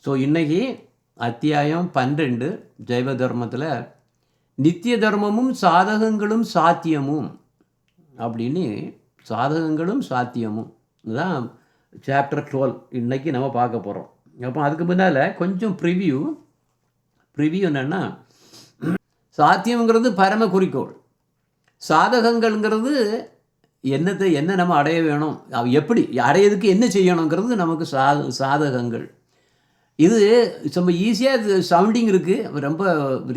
So இன்றைக்கி அத்தியாயம் 12 ஜைவ தர்மத்தில் நித்திய தர்மமும் சாதகங்களும் சாத்தியமும் அப்படின்னு சாதகங்களும் சாத்தியமும் இதுதான் சாப்டர் 12 இன்றைக்கி நம்ம பார்க்க போகிறோம். அப்போ அதுக்கு முன்னால் கொஞ்சம் ப்ரிவ்யூ என்னென்னா, சாத்தியங்கிறது பரம குறிக்கோள், சாதகங்கள்ங்கிறது என்ன நம்ம அடைய வேணும், எப்படி அடையிறதுக்கு என்ன செய்யணுங்கிறது நமக்கு சாதகங்கள். இது ரொம்ப ஈஸியாக சவுண்டிங் இருக்குது, ரொம்ப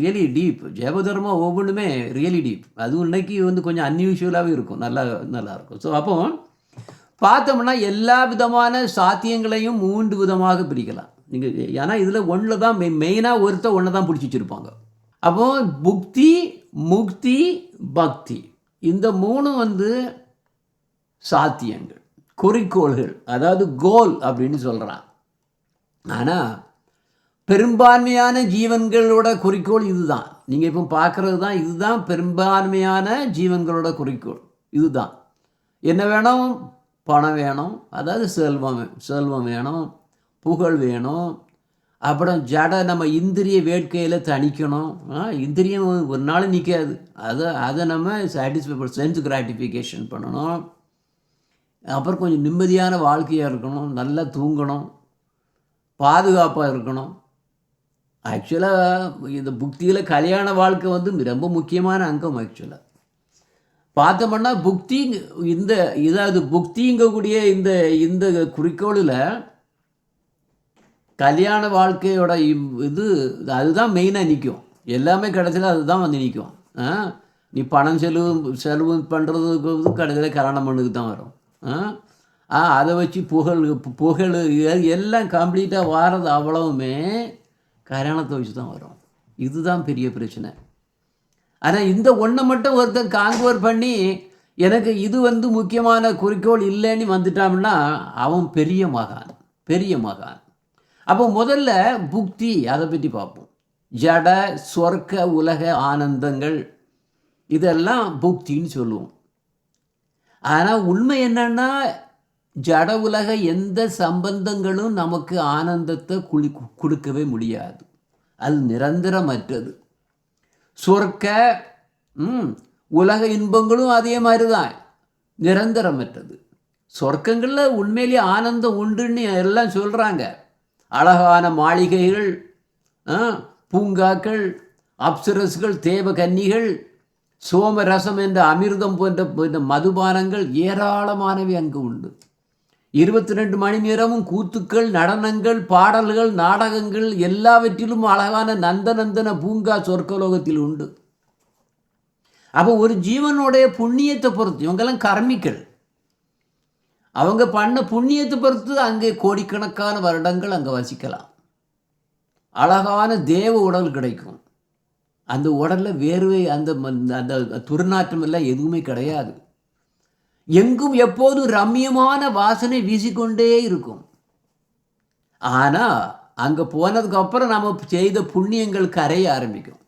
ரியலி டீப். ஜெயபதர்மா ஒவ்வொன்றுமே ரியலி டீப். அதுவும் இன்னைக்கு கொஞ்சம் அன்யூஷுவலாகவே இருக்கும், நல்லாயிருக்கும். ஸோ அப்போ பார்த்தோம்னா எல்லா விதமான சாத்தியங்களையும் 3 விதமாக பிரிக்கலாம் நீங்கள். ஏன்னா இதில் ஒன்றில் தான் மெயினாக ஒன்று தான் பிடிச்சி வச்சுருப்பாங்க. அப்போ புக்தி, முக்தி, பக்தி, இந்த 3 சாத்தியங்கள், குறிக்கோள்கள், அதாவது கோல் அப்படின்னு சொல்கிறான். ஆனால் பெரும்பான்மையான ஜீவன்களோட குறிக்கோள் இதுதான். நீங்கள் இப்போ பார்க்குறது தான், இதுதான் பெரும்பான்மையான ஜீவன்களோட குறிக்கோள். இதுதான் என்ன வேணும், பணம் வேணும், அதாவது செல்வம் வேணும், புகழ் வேணும், அப்புறம் நம்ம இந்திரிய வேட்கையில் தணிக்கணும். இந்திரியம் ஒரு நாள் நிற்காது, அதை நம்ம சாட்டிஸ்ஃபை சென்ஸ் கிராட்டிஃபிகேஷன் பண்ணணும். அப்புறம் கொஞ்சம் நிம்மதியான வாழ்க்கையாக இருக்கணும், நல்லா தூங்கணும், பாதுகாப்பாக இருக்கணும். ஆக்சுவலாக இந்த புக்தியில் கல்யாண வாழ்க்கை ரொம்ப முக்கியமான அங்கம். ஆக்சுவலாக பார்த்தோம்னா புக்தி இதாவது புக்திங்கக்கூடிய இந்த குறிக்கோளில் கல்யாண வாழ்க்கையோட அதுதான் மெயினாக நிற்கும். எல்லாமே கடைசியில் அதுதான் நிற்கும். நீ பணம் செலவு பண்ணுறதுக்கு கடைசியில் கல்யாணம் பண்ணுக்கு தான் வரும். அதை வச்சு புகழ் எல்லாம் கம்ப்ளீட்டாக வாரது அவ்வளவுமே கல்யாணத்தை வச்சு தான் வரும். இதுதான் பெரிய பிரச்சனை. ஆனால் இந்த ஒன்றை மட்டும் ஒருத்தன் காங்குவர் பண்ணி எனக்கு இது முக்கியமான குறிக்கோள் இல்லைன்னு வந்துட்டான்னா அவன் பெரிய மகான். அப்போ முதல்ல புக்தி, அதை பற்றி பார்ப்போம். ஜட சொர்க்க உலக ஆனந்தங்கள் இதெல்லாம் புக்தின்னு சொல்லுவோம். ஆனால் உண்மை என்னன்னா, ஜட உலக எந்த சம்பந்தங்களும் நமக்கு ஆனந்தத்தை கொடுக்கவே முடியாது. அது நிரந்தரமற்றது. சொர்க்க உலக இன்பங்களும் அதே மாதிரி தான் நிரந்தரமற்றது. சொர்க்கங்களில் உண்மையிலேயே ஆனந்தம் உண்டுன்னு எல்லாம் சொல்கிறாங்க. அழகான மாளிகைகள், பூங்காக்கள், அப்சரஸ்கள், தேவகன்னிகள், சோமரசம் என்ற அமிர்தம் போன்ற மதுபானங்கள் ஏராளமானவை அங்கு உண்டு. 22 மணி நேரமும் கூத்துக்கள், நடனங்கள், பாடல்கள், நாடகங்கள் எல்லாவற்றிலும் அழகான நந்தநந்தன பூங்கா சொர்க்கலோகத்தில் உண்டு. அப்போ ஒரு ஜீவனுடைய புண்ணியத்தை பொறுத்து, இவங்கெல்லாம் கர்மிகள், அவங்க பண்ண புண்ணியத்தை பொறுத்து அங்கே கோடிக்கணக்கான வருடங்கள் அங்கே வசிக்கலாம். அழகான தேவ உடல் கிடைக்கும். அந்த உடலில் வேர்வை, அந்த துர்நாற்றம் எல்லாம் எதுவுமே கிடையாது. எங்கும் எப்போதும் ரம்மியமான வாசனை வீசிக்கொண்டே இருக்கும். ஆனால் அங்கே போனதுக்கப்புறம் நம்ம செய்த புண்ணியங்கள் கரைய ஆரம்பிக்கும்.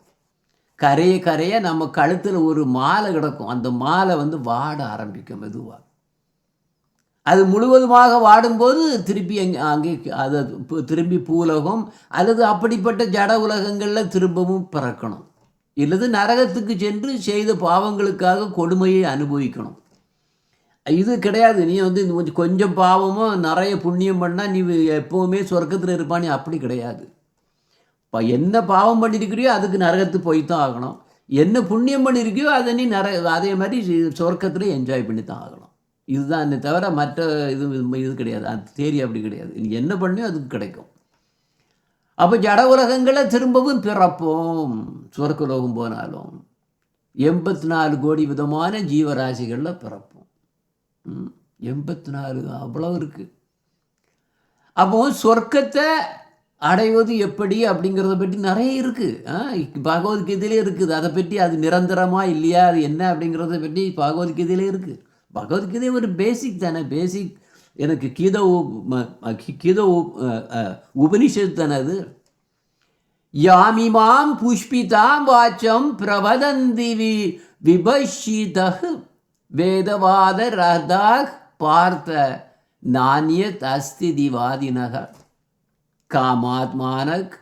கரைய நம்ம கழுத்தில் ஒரு மாலை கிடக்கும். அந்த மாலை வாட ஆரம்பிக்கும் மெதுவாக. அது முழுவதுமாக வாடும்போது அங்கே அதை திரும்பி பூலோகம் அல்லது அப்படிப்பட்ட ஜட உலகங்களில் திரும்பவும் பிறக்கணும். இல்லது நரகத்துக்கு சென்று செய்த பாவங்களுக்காக கொடுமையை அனுபவிக்கணும். இது கிடையாது. நீ கொஞ்சம் பாவமோ நிறைய புண்ணியம் பண்ணால் நீ எப்போவுமே சொர்க்கத்தில் இருப்பானே, அப்படி கிடையாது. இப்போ என்ன பாவம் பண்ணியிருக்கிறியோ அதுக்கு நரகத்துக்கு போய்த்தான் ஆகணும். என்ன புண்ணியம் பண்ணியிருக்கியோ அதை நீ அதே மாதிரி சொர்க்கத்தில் என்ஜாய் பண்ணி தான் ஆகணும். இதுதான் தவிர மற்ற இது கிடையாது. அந்த தேரி அப்படி கிடையாது. நீ என்ன பண்ணியோ அதுக்கு கிடைக்கும். அப்போ ஜட உலகங்களை திரும்பவும் பிறப்போம். சொர்க்கலோகம் போனாலும் 84 கோடி விதமான ஜீவராசிகளில் பிறப்போம். 84 அவ்வளவு இருக்குது. அப்போ சொர்க்கத்தை அடைவது எப்படி அப்படிங்கிறத பற்றி நிறைய இருக்குது. பகவத்கீதையிலே இருக்குது. அதை பற்றி அது நிரந்தரமா இல்லையா, அது என்ன அப்படிங்கிறத பற்றி பகவத்கீதையிலே இருக்குது. பகவத்கீதை ஒரு பேசிக் தானே. பேசிக் எனக்கு கீதோ உபனிஷத் தானே அது. யாமிமாம் புஷ்பிதாம் வாச்சம் பிரவதந்தி விபஷிதஹ் வேதவாத ரதாக பார்த்த நானியத் அஸ்தி திவாதினக. காமாத்மானக்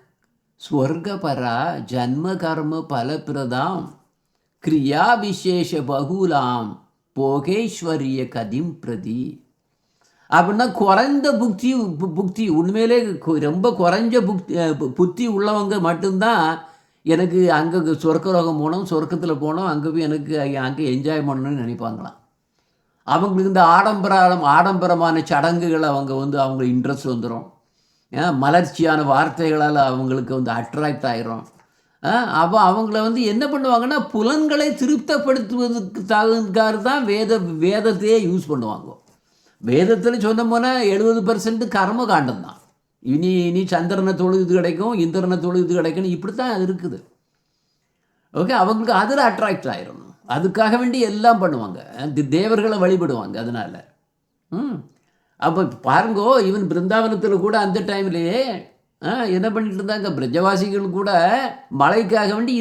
ஸ்வர்கபரா ஜன்ம கர்ம பலப்பிரதாம் கிரியா விசேஷ பகுலாம் போகேஸ்வரிய கதிம் பிரதி. அப்படின்னா குறைந்த புக்தி உண்மையிலே ரொம்ப குறைஞ்ச புத்தி உள்ளவங்க மட்டும்தான் எனக்கு அங்கே சொர்க்கலோகம் போனோம், சொர்க்கத்தில் போனோம், அங்கே போய் எனக்கு அங்கே என்ஜாய் பண்ணணும்னு நினைப்பாங்களாம். அவங்களுக்கு இந்த ஆடம்பரமான சடங்குகள் அவங்க இன்ட்ரெஸ்ட் வந்துடும். மலர்ச்சியான வார்த்தைகளால் அவங்களுக்கு அட்ராக்ட் ஆகிரும். அப்போ அவங்கள என்ன பண்ணுவாங்கன்னா புலன்களை திருப்தப்படுத்துவதற்கு தகுந்தாறு தான் வேதத்தையே யூஸ் பண்ணுவாங்க. வேதத்தில் சொன்ன போனால் 70% கர்ம காண்டம் தான். இனி சந்திரனை தொழுது கிடைக்கும், இந்திரனை தொழுது கிடைக்கும், இப்படி தான் அது இருக்குது. ஓகே, அவங்களுக்கு அதில் அட்ராக்ட் ஆயிரும். அதுக்காக வேண்டி எல்லாம் பண்ணுவாங்க, தேவர்களை வழிபடுவாங்க. அதனால் அப்போ பாருங்கோ, ஈவன் பிருந்தாவனத்தில் கூட அந்த டைம்லேயே என்ன பண்ணிட்டு இருந்தாங்க, பிரஜவாசிகள் கூட மழைக்காக வேண்டி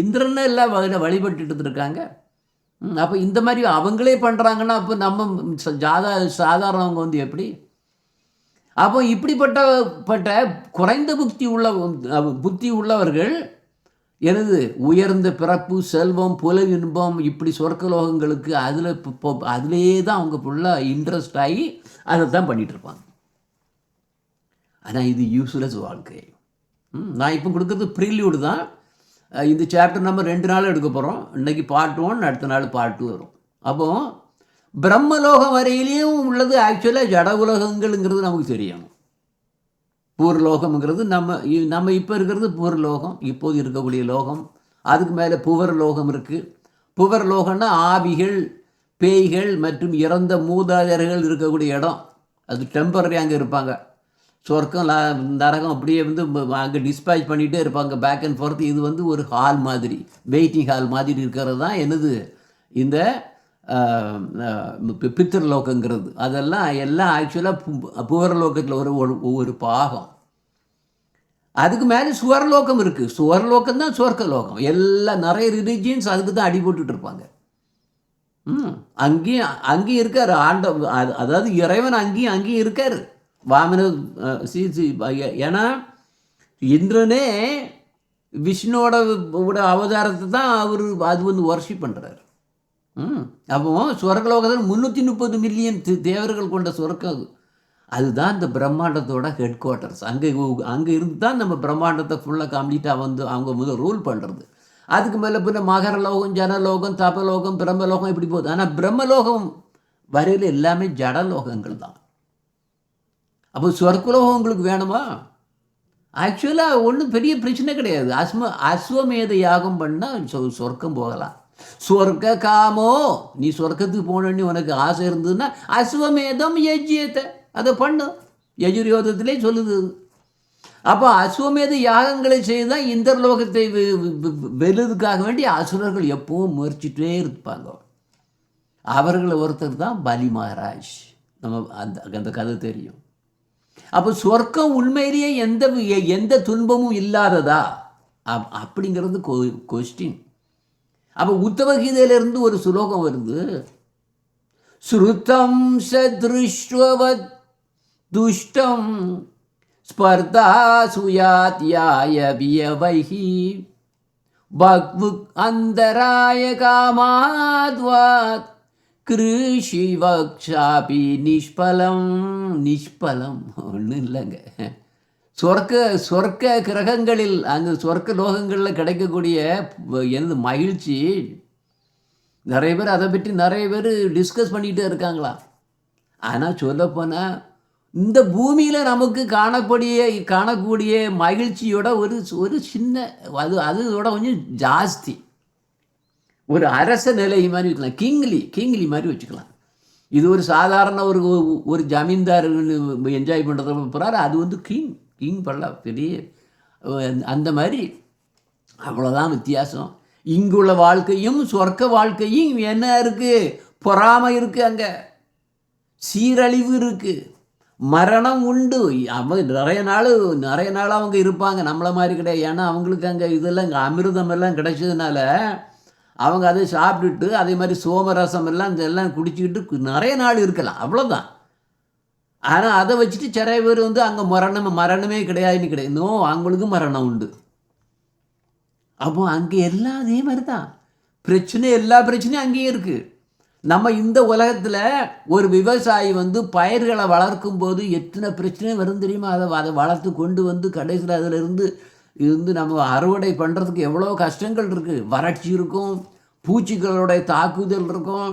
இந்திரனை எல்லாம் வழிபட்டுட்டு இருக்காங்க. அப்போ இந்த மாதிரி அவங்களே பண்ணுறாங்கன்னா அப்போ நம்ம சாதாரணவங்க எப்படி? அப்போ இப்படிப்பட்ட குறைந்த புத்தி உள்ளவர்கள் உயர்ந்த பிறப்பு, செல்வம், புல இன்பம், இப்படி சொர்க்கலோகங்களுக்கு அதிலேயே தான் அவங்க ஃபுல்லாக இன்ட்ரெஸ்ட் ஆகி அதை தான் பண்ணிகிட்ருப்பாங்க. ஆனால் இது யூஸ்லெஸ் வாழ்க்கை. நான் இப்போ கொடுக்குறது ப்ரீலியூடு தான். இந்த சாப்டர் நம்ம 2 நாள் எடுக்க போகிறோம். இன்றைக்கி பார்ட் 1, அடுத்த நாள் பார்ட் 2 வரும். அப்போது பிரம்மலோகம் வரையிலையும் உள்ளது ஆக்சுவலாக ஜட உலகங்கள்ங்கிறது நமக்கு தெரியணும். பூர்லோகம்ங்கிறது நம்ம இப்போ இருக்கிறது பூர்லோகம், இப்போது இருக்கக்கூடிய லோகம். அதுக்கு மேலே புவர் லோகம் இருக்குது. புவர் லோகம்னா ஆவிகள், பேய்கள் மற்றும் இறந்த மூதாதையர்கள் இருக்கக்கூடிய இடம். அது டெம்பரரி அங்கே இருப்பாங்க. சொர்க்கம், நரகம் அப்படியே அங்கே டிஸ்பேச் பண்ணிகிட்டே இருப்பாங்க, பேக் அண்ட் ஃபோர்த். இது ஒரு ஹால் மாதிரி, வெயிட்டிங் ஹால் மாதிரி இருக்கிறது தான் இந்த பித்திருலோகங்கிறது. எல்லாம் ஆக்சுவலாக புவரலோகத்தில் ஒவ்வொரு பாகம். அதுக்கு மேலே சுவர்லோகம் இருக்குது. சுவர்லோகம் தான் சொர்க்கலோகம். நிறைய ரிலிஜியன்ஸ் அதுக்கு தான் அடிபட்டுட்டு இருப்பாங்க. அங்கேயும் இருக்கார் அதாவது இறைவன் அங்கேயும் இருக்கார். வாமன ஏன்னா இந்திரனே விஷ்ணுவோட அவதாரத்தை தான் அது வர்ஷிப் பண்ணுறாரு. அப்போ சொர்க்கலோகத்தில் 330 மில்லியன் தேவர்கள் கொண்ட சொர்க்கம். அதுதான் இந்த பிரம்மாண்டத்தோட ஹெட் குவார்ட்டர்ஸ். அங்கே இருந்து தான் நம்ம பிரம்மாண்டத்தை ஃபுல்லாக கம்ப்ளீட்டாக அவங்க ரூல் பண்ணுறது. அதுக்கு மேலே பின்ன மகரலோகம், ஜனலோகம், தபலோகம், பிரம்மலோகம் இப்படி போகுது. ஆனால் பிரம்மலோகம் வரையில் எல்லாமே ஜடலோகங்கள் தான். அப்போ சொர்க்கலோகம் உங்களுக்கு வேணுமா? ஆக்சுவலாக ஒன்றும் பெரிய பிரச்சனை கிடையாது. அஸ்வமேத யாகம் பண்ணால் சொர்க்கம் போகலாம். சொர்க்க காமோ, நீ சொர்க்கத்துக்கு போகணுன்னு உனக்கு ஆசை இருந்ததுன்னா அஸ்வமேதம் யஜ்யத்தை அதை பண்ணும். யஜுர்வேதத்திலே சொல்லுது. அப்போ அஸ்வமேத யாகங்களை செய்து தான் இந்திரலோகத்தை வெல்லுறதுக்காக வேண்டி அசுரர்கள் எப்பவும் முயற்சிட்டே இருப்பாங்க. அவர்களை ஒருத்தர் தான் பலி மகாராஜ். நம்ம அந்த கதை தெரியும். அப்போ சொர்க்கம் உண்மையிலேயே எந்த துன்பமும் இல்லாததா அப்படிங்கிறது கொஸ்டின். அப்போ உத்தவகீதையிலிருந்து ஒரு சுலோகம் வருது. ஸ்ருதம் சத்ருஷ்வவத் துஷ்டம் ஸ்பர்தா சுயாத்யாய வியவைஹி பக்வுக் அந்தராய காமாத்வாத் கிருஷி வக்ஷாபி நிஷ்பலம். ஒன்றும் இல்லைங்க. சொர்க்க கிரகங்களில் அங்கே சொர்க்க லோகங்களில் கிடைக்கக்கூடிய மகிழ்ச்சி நிறைய பேர் அதை பற்றி டிஸ்கஸ் பண்ணிகிட்டே இருக்காங்களா. ஆனால் சொல்லப்போனால் இந்த பூமியில் நமக்கு காணக்கூடிய மகிழ்ச்சியோட ஒரு சின்ன அதோட கொஞ்சம் ஜாஸ்தி, ஒரு அரச நிலை மாதிரி வச்சுக்கலாம், கிங்லி மாதிரி வச்சுக்கலாம். இது ஒரு சாதாரண ஒரு ஜமீன்தார் என்ஜாய் பண்ணுறத போகிறாரு, அது கிங் பண்ணலாம் பெரிய அந்த மாதிரி. அவ்வளோதான் வித்தியாசம். இங்குள்ள வாழ்க்கையும் சொர்க்க வாழ்க்கையும் என்ன இருக்குது? பொறாமை இருக்குது, அங்கே சீரழிவு இருக்குது, மரணம் உண்டு. அவங்க நிறைய நாள் அவங்க இருப்பாங்க, நம்மளை மாதிரி கிடையாது. ஏன்னா அவங்களுக்கு அங்கே இதெல்லாம் இங்கே அமிர்தம் எல்லாம் கிடைச்சதுனால அவங்க அதை சாப்பிட்டுட்டு அதே மாதிரி சோமரசம் எல்லாம் இதெல்லாம் குடிச்சிக்கிட்டு நிறைய நாள் இருக்கலாம், அவ்வளோதான். ஆனால் அதை வச்சுட்டு சிறைய பேர் வந்து அங்கே மரணமே கிடையாதுன்னு கிடையாது. அவங்களுக்கும் மரணம் உண்டு. அப்போ அங்கே எல்லாம் அதே மாதிரி தான் பிரச்சனை, எல்லா பிரச்சனையும் அங்கேயே இருக்குது. நம்ம இந்த உலகத்தில் ஒரு விவசாயி வந்து பயிர்களை வளர்க்கும் போது எத்தனை பிரச்சனை வரும் தெரியுமா? அதை வளர்த்து கொண்டு வந்து கடைசியில் அதில் இருந்து நம்ம அறுவடை பண்ணுறதுக்கு எவ்வளோ கஷ்டங்கள் இருக்குது. வறட்சி இருக்கும், பூச்சிகளுடைய தாக்குதல் இருக்கும்,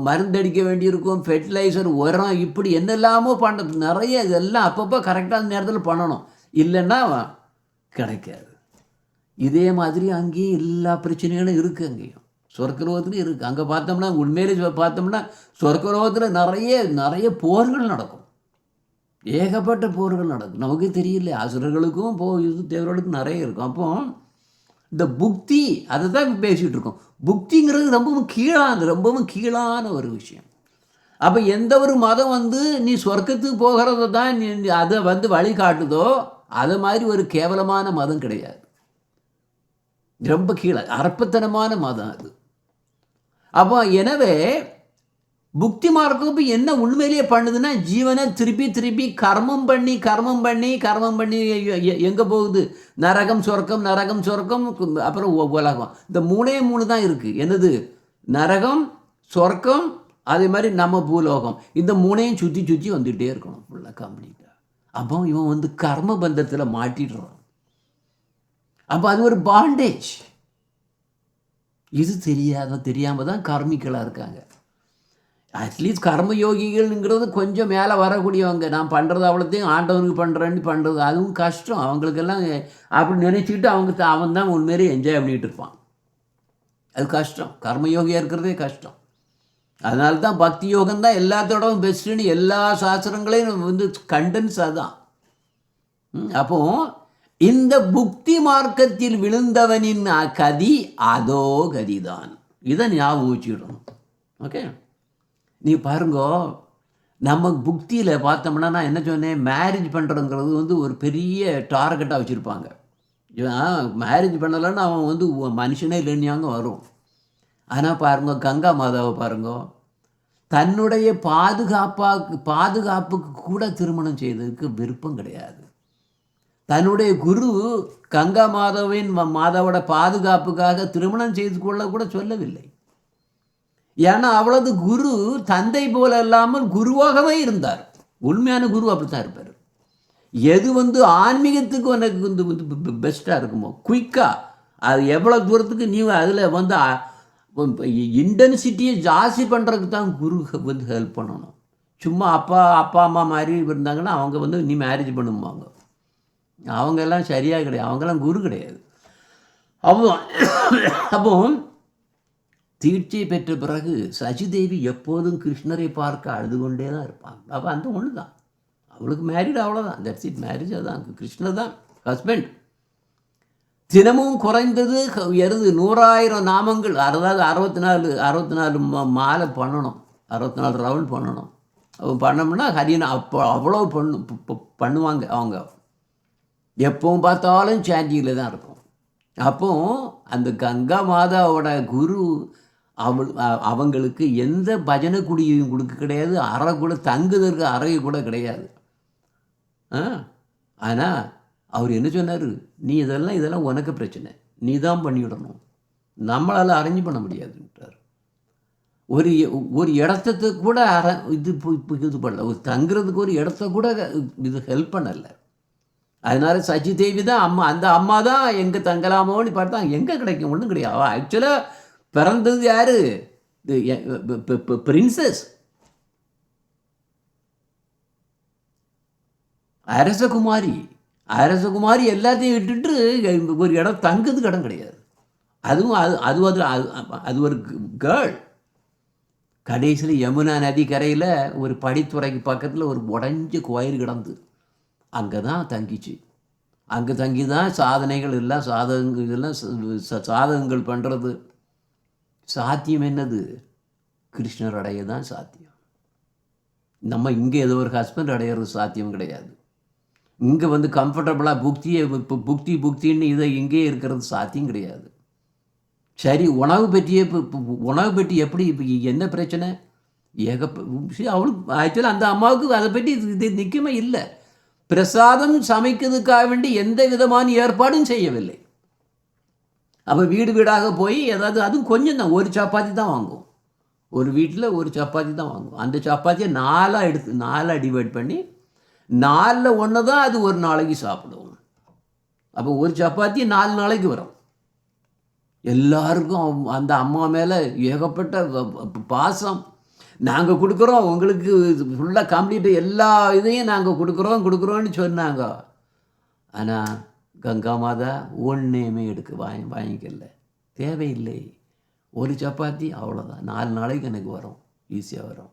மருந்தடிக்க வேண்டியிருக்கும், ஃபெர்டிலைசர், உரம், இப்படி என்னெல்லாமோ பண்ணுறது நிறைய. இதெல்லாம் அப்பப்போ கரெக்டான நேரத்தில் பண்ணணும், இல்லைன்னா கிடைக்காது. இதே மாதிரி அங்கேயும் எல்லா பிரச்சனைகளும் இருக்குது. அங்கேயும் சொர்க்கலோகத்துலையும் இருக்குது. அங்கே பார்த்தோம்னா உண்மையிலே பார்த்தோம்னா சொர்க்கலோகத்தில் நிறைய போர்கள் நடக்கும். ஏகப்பட்ட போர்கள் நடக்கும். நமக்கு தெரியல, அசுரர்களுக்கும் தேவர்களுக்கும் நிறைய இருக்கும். அப்போ இந்த புக்தி, அதை தான் பேசிகிட்டு இருக்கோம். புக்திங்கிறது ரொம்பவும் கீழான ஒரு விஷயம். அப்போ எந்த ஒரு மதம் வந்து நீ சொர்க்கத்துக்கு போகிறத தான் நீ அதை வந்து வழிகாட்டுதோ, அது மாதிரி ஒரு கேவலமான மதம் கிடையாது. ரொம்ப கீழே அற்பத்தனமான மதம் அது. அப்போ எனவே புக்தி மார்க்கம் இப்போ என்ன உண்மையிலேயே பண்ணுதுன்னா, ஜீவனை திருப்பி கர்மம் பண்ணி எங்கே போகுது? நரகம் சொர்க்கம், அப்புறம் உலகம். இந்த மூணு தான் இருக்குது. என்னது? நரகம், சொர்க்கம், அதே மாதிரி நம்ம பூலோகம். இந்த மூணையும் சுற்றி வந்துகிட்டே இருக்கணும் ஃபுல்லாக கம்ப்ளீட்டாக. அப்போ இவன் வந்து கர்ம பந்தத்தில் மாட்டிடுறான். அப்போ அது ஒரு பாண்டேஜ். இது தெரியாமல் தான் கர்மிக்களாக இருக்காங்க. அட்லீஸ்ட் கர்மயோகிகள்ங்கிறது கொஞ்சம் மேலே வரக்கூடியவங்க. நான் பண்ணுறது அவ்வளோத்தையும் ஆண்டவனுக்கு பண்ணுறது அதுவும் கஷ்டம். அவங்களுக்கெல்லாம் அப்படி நினச்சிக்கிட்டு அவன் தான் உண்மையிலே என்ஜாய் பண்ணிகிட்டு இருப்பான். அது கஷ்டம். கர்மயோகியாக இருக்கிறதே கஷ்டம். அதனால தான் பக்தி யோகம் தான் எல்லாத்தோடவும் பெஸ்ட்டுன்னு எல்லா சாஸ்திரங்களையும் வந்து கண்டென்ஸ் அதுதான். அப்போ இந்த புக்தி மார்க்கத்தில் விழுந்தவனின் கதி அதோ கதிதான். இதை ஞாபகம் வச்சுக்கிடணும். ஓகே, நீ பாருங்கோ, நம்ம புக்தியில் பார்த்தோம்னா, நான் என்ன சொன்னேன், மேரேஜ் பண்ணுறதுங்கிறது வந்து ஒரு பெரிய டார்கெட்டாக வச்சுருப்பாங்க. மேரேஜ் பண்ணலைன்னு அவன் வந்து மனுஷனே இல்லைன்னு வரும். ஆனால் பாருங்க, கங்கா மாதாவை பாருங்க, தன்னுடைய பாதுகாப்புக்கு கூட திருமணம் செய்ததுக்கு விருப்பம் கிடையாது. தன்னுடைய குரு கங்கா மாதாவோட பாதுகாப்புக்காக திருமணம் செய்து கொள்ள கூட சொல்லவில்லை. ஏன்னா அவளது குரு தந்தை போல இல்லாமல் குருவாகவே இருந்தார். உண்மையான குரு அப்படித்தான் இருப்பார். எது வந்து ஆன்மீகத்துக்கு உனக்கு வந்து பெஸ்ட்டாக இருக்குமோ, குயிக்காக அது எவ்வளோ தூரத்துக்கு நீ அதில் வந்து இன்டென்சிட்டியை ஜாஸ்தி பண்ணுறதுக்கு தான் குரு வந்து ஹெல்ப் பண்ணணும். சும்மா அப்பா அம்மா மாதிரி இருந்தாங்கன்னா அவங்க வந்து நீ மேரேஜ் பண்ணுவாங்க. அவங்க எல்லாம் சரியாக கிடையாது. அவங்கெல்லாம் குரு கிடையாது. அப்போ தீட்சை பெற்ற பிறகு சசிதேவி எப்போதும் கிருஷ்ணரை பார்க்க அழுது கொண்டே தான் இருப்பாங்க. அப்போ அந்த ஒன்று தான் அவளுக்கு மேரீடு, அவ்வளோதான். That's it. மேரேஜ் அதான், கிருஷ்ணர் தான் ஹஸ்பண்ட். தினமும் குறைந்தது 100,000 நாமங்கள், அதாவது 64 மாலை பண்ணணும், 64 ரவுண்ட் பண்ணணும். அவங்க பண்ணோம்னா ஹரினா அவ்வளோ பண்ணுவாங்க. அவங்க எப்பவும் பார்த்தாலும் சாண்டியில் தான் இருக்கும். அப்போ அந்த கங்கா மாதாவோட குரு அவங்களுக்கு எந்த பஜனை குடியும் கொடுக்க கிடையாது, அறை கூட தங்குதற்கு அறை கூட கிடையாது. ஆனால் அவர் என்ன சொன்னார், நீ இதெல்லாம் உனக்கு பிரச்சனை, நீ தான் பண்ணிவிடணும், நம்மளால் அரேஞ்ச் பண்ண முடியாதுன்றார். ஒரு இடத்துக்கு கூட இது பண்ணல, ஒரு தங்குறதுக்கு ஒரு இடத்த கூட இது ஹெல்ப் பண்ணலை. அதனால சச்சி தேவி தான் அந்த அம்மா தான் எங்கே தங்கலாமோன்னு பார்த்தா எங்கே கிடைக்கும், ஒன்றும் கிடையாது. ஆக்சுவலாக பிறந்தது யார்? பிரின்சஸ், அரசகுமாரி எல்லாத்தையும் விட்டுட்டு ஒரு இடம் தங்குறதுக்கு இடம் கிடையாது. அது ஒரு கேர்ள். கடைசியில் யமுனா நதி கரையில் ஒரு படித்துறைக்கு பக்கத்தில் ஒரு உடஞ்ச கோயில் கிடந்து அங்கே தான் தங்கிச்சு. அங்கே தங்கி தான் சாதனைகள் எல்லாம் சாதகங்கள் பண்ணுறது. சாத்தியம் என்னது? கிருஷ்ணர் அடைய தான் சாத்தியம். நம்ம இங்கே ஏதோ ஒரு ஹஸ்பண்ட் அடையிறது சாத்தியம் கிடையாது. இங்கே வந்து கம்ஃபர்டபுளாக புக்தின்னு இதை இங்கே இருக்கிறது சாத்தியம் கிடையாது. சரி, உணவு பெட்டி எப்படி, இப்போ என்ன பிரச்சனை? அவளுக்கு ஆக்சுவலாக அந்த அம்மாவுக்கு அதை பற்றி இது நிற்கமே இல்லை. பிரசாதம் சமைக்கிறதுக்காக வேண்டி எந்த விதமான ஏற்பாடும் செய்யவில்லை. அப்போ வீடு வீடாக போய் ஏதாவது, அதுவும் கொஞ்சம் தான், ஒரு சப்பாத்தி தான் வாங்குவோம். ஒரு வீட்டில் ஒரு சப்பாத்தி தான் வாங்குவோம். அந்த சப்பாத்தியை 4 டிவைட் பண்ணி 4ல் 1 தான் அது ஒரு நாளைக்கு சாப்பிடுவோம். அப்போ ஒரு சப்பாத்தி 4 நாளைக்கு வரும். எல்லாருக்கும் அந்த அம்மா மேலே ஏகப்பட்ட பாசம். நாங்கள் கொடுக்குறோம், உங்களுக்கு ஃபுல்லாக கம்ப்ளீட்டு எல்லா இதையும் நாங்கள் கொடுக்குறோன்னு சொன்னாங்க. ஆனால் கங்கா மாதா ஒன்றையுமே வாங்கிக்கல. தேவையில்லை. ஒரு சப்பாத்தி அவ்வளோதான், 4 நாளைக்கு எனக்கு வரும், ஈஸியாக வரும்.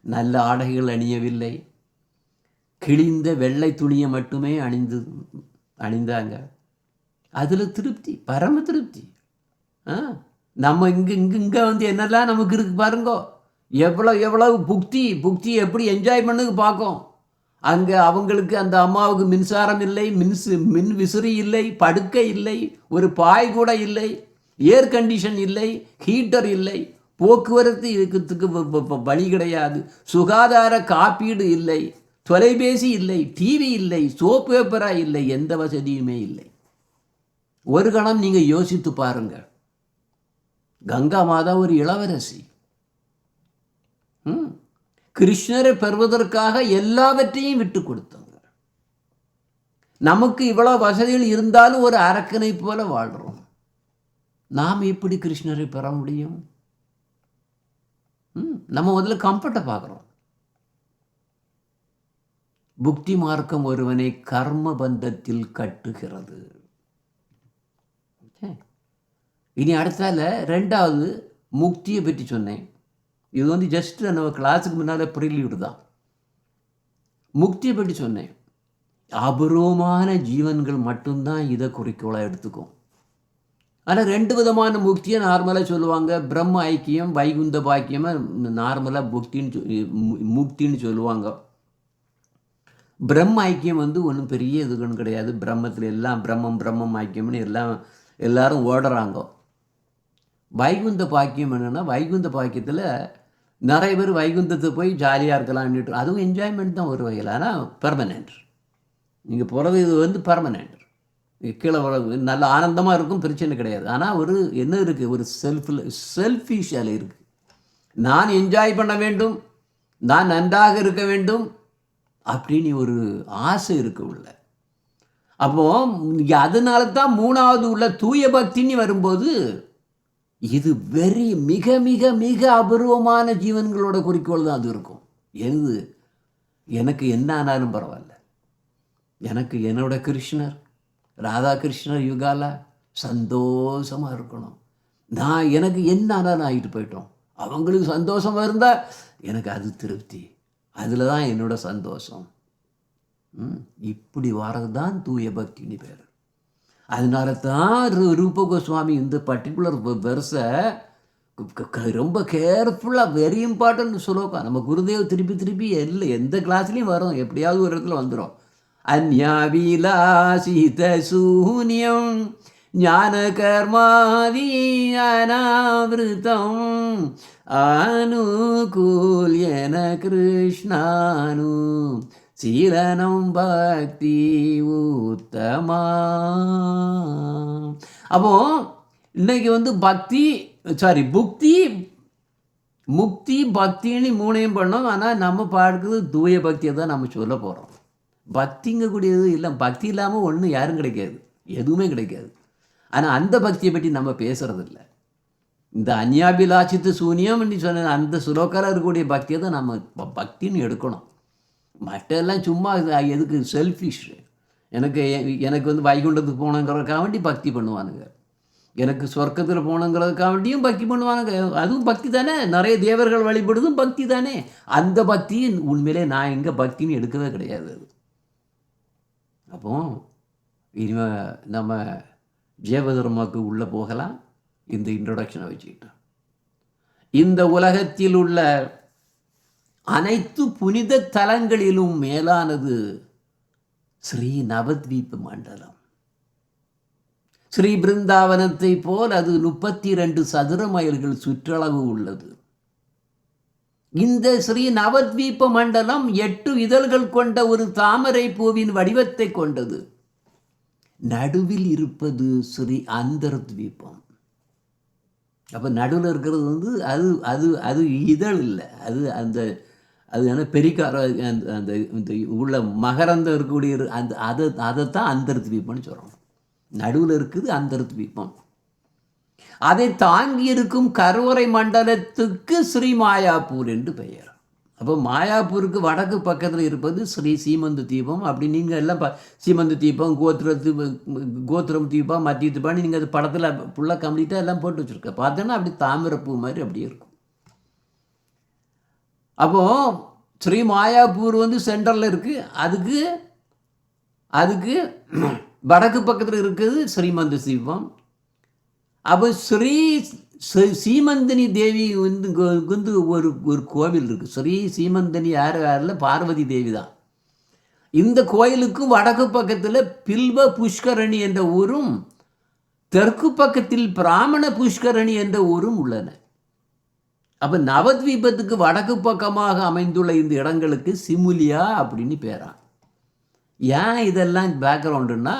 நல்ல ஆடைகள் அணியவில்லை, கிழிந்த வெள்ளை துணியை மட்டுமே அணிந்தாங்க. அதில் திருப்தி, பரம திருப்தி. நம்ம இங்கே வந்து என்னெல்லாம் நமக்கு இருக்கு பாருங்கோ. எவ்வளவு புக்தி எப்படி என்ஜாய் பண்ணுக்கு பார்க்கும். அங்கே அவங்களுக்கு, அந்த அம்மாவுக்கு மின்சாரம் இல்லை, மின் விசிறி இல்லை, படுக்கை இல்லை, ஒரு பாய் கூட இல்லை, ஏர் கண்டிஷன் இல்லை, ஹீட்டர் இல்லை, போக்குவரத்து இருக்கிறதுக்கு வழி கிடையாது, சுகாதார காப்பீடு இல்லை, தொலைபேசி இல்லை, டிவி இல்லை, சோப் பேப்பரா இல்லை, எந்த வசதியுமே இல்லை. ஒரு கணம் நீங்கள் யோசித்து பாருங்க. கங்கா மாதா ஒரு இளவரசி. கிருஷ்ணரை பெறுவதற்காக எல்லாவற்றையும் விட்டு கொடுத்தாங்க. நமக்கு இவ்வளவு வசதிகள் இருந்தாலும் ஒரு அரக்கனை போல வாழ்றோம். நாம் எப்படி கிருஷ்ணரை பெற முடியும்? நம்ம முதல்ல கம்ஃபர்ட்டை பார்க்குறோம். புக்தி மார்க்கம் ஒருவனை கர்ம பந்தத்தில் கட்டுகிறது. இனி அடுத்தால 2வது முக்தியை பற்றி சொன்னேன். இது வந்து ஜஸ்ட் நம்ம கிளாஸுக்கு முன்னால் ப்ரிலியூட் தான். முக்தியை பற்றி சொன்னேன். அபூர்வமான ஜீவன்கள் மட்டும்தான் இதை குறிக்கோளாக எடுத்துக்கும். ஆனால் 2 விதமான முக்தியை நார்மலாக சொல்லுவாங்க. பிரம்ம ஐக்கியம், வைகுந்த பாக்கியமாக நார்மலாக முக்தின்னு சொல்லுவாங்க. பிரம்ம ஐக்கியம் வந்து ஒன்றும் பெரிய இதுக்குன்னு கிடையாது. பிரம்மத்தில் எல்லாம் பிரம்மம் ஐக்கியம்னு எல்லாரும் ஓடுறாங்க. வைகுந்த பாக்கியம் என்னென்னா, வைகுந்த பாக்கியத்தில் நிறைய பேர் வைகுந்தத்தை போய் ஜாலியாக இருக்கலாம்னுட்டு, அதுவும் என்ஜாய்மெண்ட் தான் ஒரு வகையில். ஆனால் பெர்மனெண்ட். நீங்கள் போகிறது இது வந்து பெர்மனெண்ட். கீழே நல்ல ஆனந்தமாக இருக்கும், பிரச்சனை கிடையாது. ஆனால் ஒரு என்ன இருக்குது, ஒரு செல்ஃபிஷால் இருக்குது. நான் என்ஜாய் பண்ண வேண்டும், நான் நன்றாக இருக்க வேண்டும் அப்படின்னு ஒரு ஆசை இருக்கு உள்ள. அப்போ அதனால தான் 3வது உள்ள தூய பக்தின்னு வரும்போது, இது மிக மிக மிக அபூர்வமான ஜீவன்களோட குறிக்கோள் தான் அது இருக்கும். எனக்கு என்ன ஆனாலும் பரவாயில்ல, எனக்கு என்னோட கிருஷ்ணர், ராதா கிருஷ்ணர் யுகாலா சந்தோஷமாக இருக்கணும். எனக்கு என்ன ஆனாலும் ஆகிட்டு போயிட்டோம், அவங்களுக்கு சந்தோஷமாக இருந்தால் எனக்கு அது திருப்தி, அதில் தான் என்னோட சந்தோஷம். இப்படி வர்றது தான் தூய பக்தின்னு பேர். அதனால தான் ரூப கோஸ்வாமி இந்த பர்டிகுலர் வெர்ஸை ரொம்ப கேர்ஃபுல்லாக, வெரி இம்பார்ட்டன்ட் ஸ்லோகம். நம்ம குருதேவ் திருப்பி எந்த கிளாஸ்லேயும் வரும், எப்படியாவது ஒரு இடத்துல வந்துடும். அந்யாவிலாசித சூன்யம் ஞான கர்மாதி அனாவிருத்தம் அனுகூல்யன கிருஷ்ணானு சீலனம் பக்தி உத்தமா. அப்போ இன்னைக்கு வந்து புக்தி முக்தி பக்தின்னு 3ஐயும் பண்ணோம். ஆனால் நம்ம பார்க்குறது தூய பக்தியை தான் நம்ம சொல்ல போகிறோம். பக்திங்கக்கூடியது இல்லை, பக்தி இல்லாமல் ஒன்றும் யாரும் கிடைக்காது, எதுவுமே கிடைக்காது. ஆனால் அந்த பக்தியை பற்றி நம்ம பேசுகிறதில்ல. இந்த அந்யாபிலாசித்து சூன்யம்னு சொன்ன அந்த சுலோக்கால இருக்கக்கூடிய பக்தியை தான் நம்ம பக்தின்னு எடுக்கணும். மற்றெல்லாம் சும்மா எதுக்கு, செல்ஃபிஷ். எனக்கு வந்து வைகுண்டத்துக்கு போகணுங்கிறதுக்காக வேண்டி பக்தி பண்ணுவானுங்க, எனக்கு சொர்க்கத்தில் போகணுங்கிறதுக்காக வேண்டியும் பக்தி பண்ணுவானுங்க. அதுவும் பக்தி தானே, நிறைய தேவர்கள் வழிபடுதும் பக்தி தானே. அந்த பக்தி உண்மையிலே நான் எங்கே பக்தின்னு எடுக்கவே கிடையாது. அது அப்போ இனிமேல் நம்ம ஜீவதர்மாவுக்கு உள்ளே போகலாம். இந்த இன்ட்ரொடக்ஷனை வச்சுக்கிட்டோம். இந்த உலகத்தில் உள்ள அனைத்து புனித தலங்களிலும் மேலானது ஸ்ரீ நவத்வீப் மண்டலம். ஸ்ரீ பிருந்தாவனத்தை போல் அது 32 சதுர மைல்கள் சுற்றளவு உள்ளது. இந்த ஸ்ரீ நவத்வீப மண்டலம் 8 இதழ்கள் கொண்ட ஒரு தாமரை பூவின் வடிவத்தை கொண்டது. நடுவில் இருப்பது ஸ்ரீ அந்தர்த்வீபம். அப்போ நடுவில் இருக்கிறது வந்து அது அது அது இதழ் இல்லை, அது அந்த அது என்ன பெரிக்கார அந்த இந்த உள்ள மகரந்தம் இருக்கக்கூடிய அதைத்தான் அந்தர்த்வீபம்னு சொல்கிறோம். நடுவில் இருக்குது அந்தர்த்வீபம். அதை தாங்கி இருக்கும் கருவறை மண்டலத்துக்கு ஸ்ரீ மாயாப்பூர் என்று பெயர். அப்போ மாயாப்பூருக்கு வடக்கு பக்கத்தில் இருப்பது ஸ்ரீ சீமந்த தீபம். அப்படி நீங்கள் எல்லாம் சீமந்த தீபம், கோத்திரம் தீபம், மத்திய தீபம்னு நீங்கள் அது படத்தில் ஃபுல்லாக கம்ப்ளீட்டாக எல்லாம் போட்டு வச்சுருக்க பார்த்தோன்னா அப்படி தாமிரப்பூ மாதிரி அப்படியே இருக்கும். அப்போது ஸ்ரீ மாயாப்பூர் வந்து சென்டரில் இருக்குது. அதுக்கு வடக்கு பக்கத்தில் இருக்குது ஸ்ரீமந்த தீபம். அப்போ ஸ்ரீ சீமந்தினி தேவி வந்து ஒரு கோவில் இருக்குது. ஸ்ரீ சீமந்தினி யாரில் பார்வதி தேவி தான். இந்த கோயிலுக்கும் வடக்கு பக்கத்தில் பில்வ புஷ்கரணி என்ற ஊரும் தெற்கு பக்கத்தில் பிராமண புஷ்கரணி என்ற ஊரும் உள்ளன. அப்போ நவத்வீபத்துக்கு வடக்கு பக்கமாக அமைந்துள்ள இந்த இடங்களுக்கு சிமுலியா அப்படின்னு பேரா. ஏன் இதெல்லாம் பேக்ரவுண்டுன்னா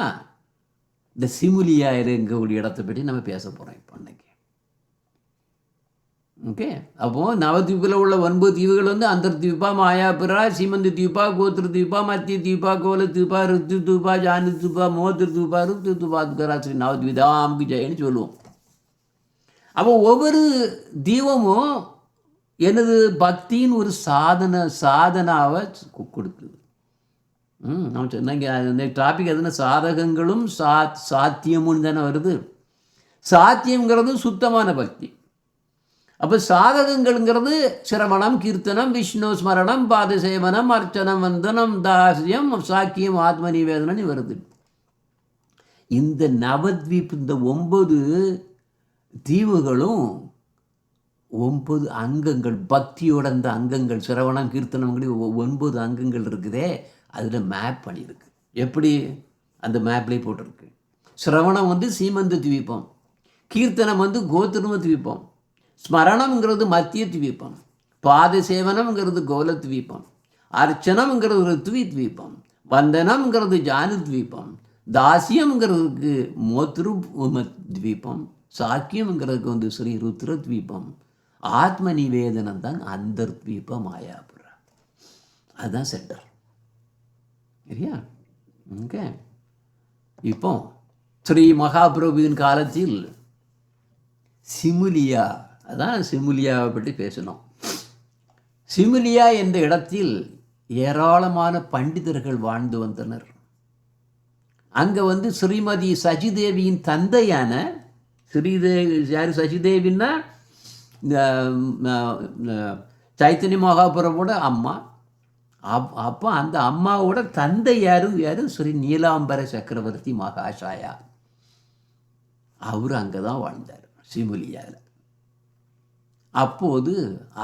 இந்த சிமுலியா இருக்கக்கூடிய இடத்தை பற்றி நம்ம பேச போகிறோம் இப்போ அன்னைக்கு. ஓகே, அப்போது நவத்வீபில் உள்ள 9 தீவுகள் வந்து அந்தர்த்வீபா, மாயாபுரா, சீமந்த தீபா, கோத்திர தீபா, மத்திய தீபா, கோல தீபா, ருத்து தீபா, ஜானு தீபா, மோத்திர தீபா, ருத்து தீபா, ஸ்ரீ நவத்வீதாம்பு ஜெயன்னு சொல்லுவோம். அப்போ ஒவ்வொரு தீபமும் எனது பக்தியின் ஒரு சாதனாவை கொடுக்குது. நான் சொன்னேங்க இந்த டாபிக் எதுனா சாதகங்களும் சாத்தியமும் தானே வருது. சாத்தியங்கிறது சுத்தமான பக்தி. அப்போ சாதகங்கள்ங்கிறது சிரவணம், கீர்த்தனம், விஷ்ணு ஸ்மரணம், பாதசேவனம், அர்ச்சனம், வந்தனம், தாசியம், சாக்கியம், ஆத்ம நிவேதனன்னு வருது. இந்த நவத்வீப் இந்த 9 தீவுகளும் 9 அங்கங்கள், பக்தியோட அந்த அங்கங்கள், சிரவணம், கீர்த்தனம் 9 அங்கங்கள் இருக்குதே, அதில் மேப் பண்ணியிருக்கு. எப்படி அந்த மேப்லேயே போட்டிருக்கு. சிரவணம் வந்து சீமந்த தீபம், கீர்த்தனம் வந்து கோத்திரம தீபம், ஸ்மரணம்ங்கிறது மத்திய தீபம், பாதசேவனம்ங்கிறது கோல தீபம், அர்ச்சனம்ங்கிறது ரித்வி தீபம், வந்தனம்ங்கிறது ஜானு தீபம், தாசியம்ங்கிறதுக்கு மோத்ரு தீபம், சாக்கியம்ங்கிறதுக்கு வந்து ஸ்ரீ ருத்ர தீபம், ஆத்ம நிவேதனம் தான் அந்தர்த்வீப மாயாபுரா. அதுதான் சென்டர். சரியா? ஓகே. இப்போ ஸ்ரீ மகாபிரபுவின் காலத்தில் சிமுலியா, அதான் சிமுலியாவை பற்றி பேசணும். சிமுலியா என்ற இடத்தில் ஏராளமான பண்டிதர்கள் வாழ்ந்து வந்தனர். அங்கே வந்து ஸ்ரீமதி சசிதேவியின் தந்தையான யார் சசிதேவின்னா சைத்தன்ய மகாபிரபுவோட அம்மா. அப்போ அந்த அம்மாவோட தந்தை யாரு ஸ்ரீ நீலாம்பர சக்கரவர்த்தி மகாஷாயா. அவர் அங்கே தான் வாழ்ந்தார் சிமுலியாவில். அப்போது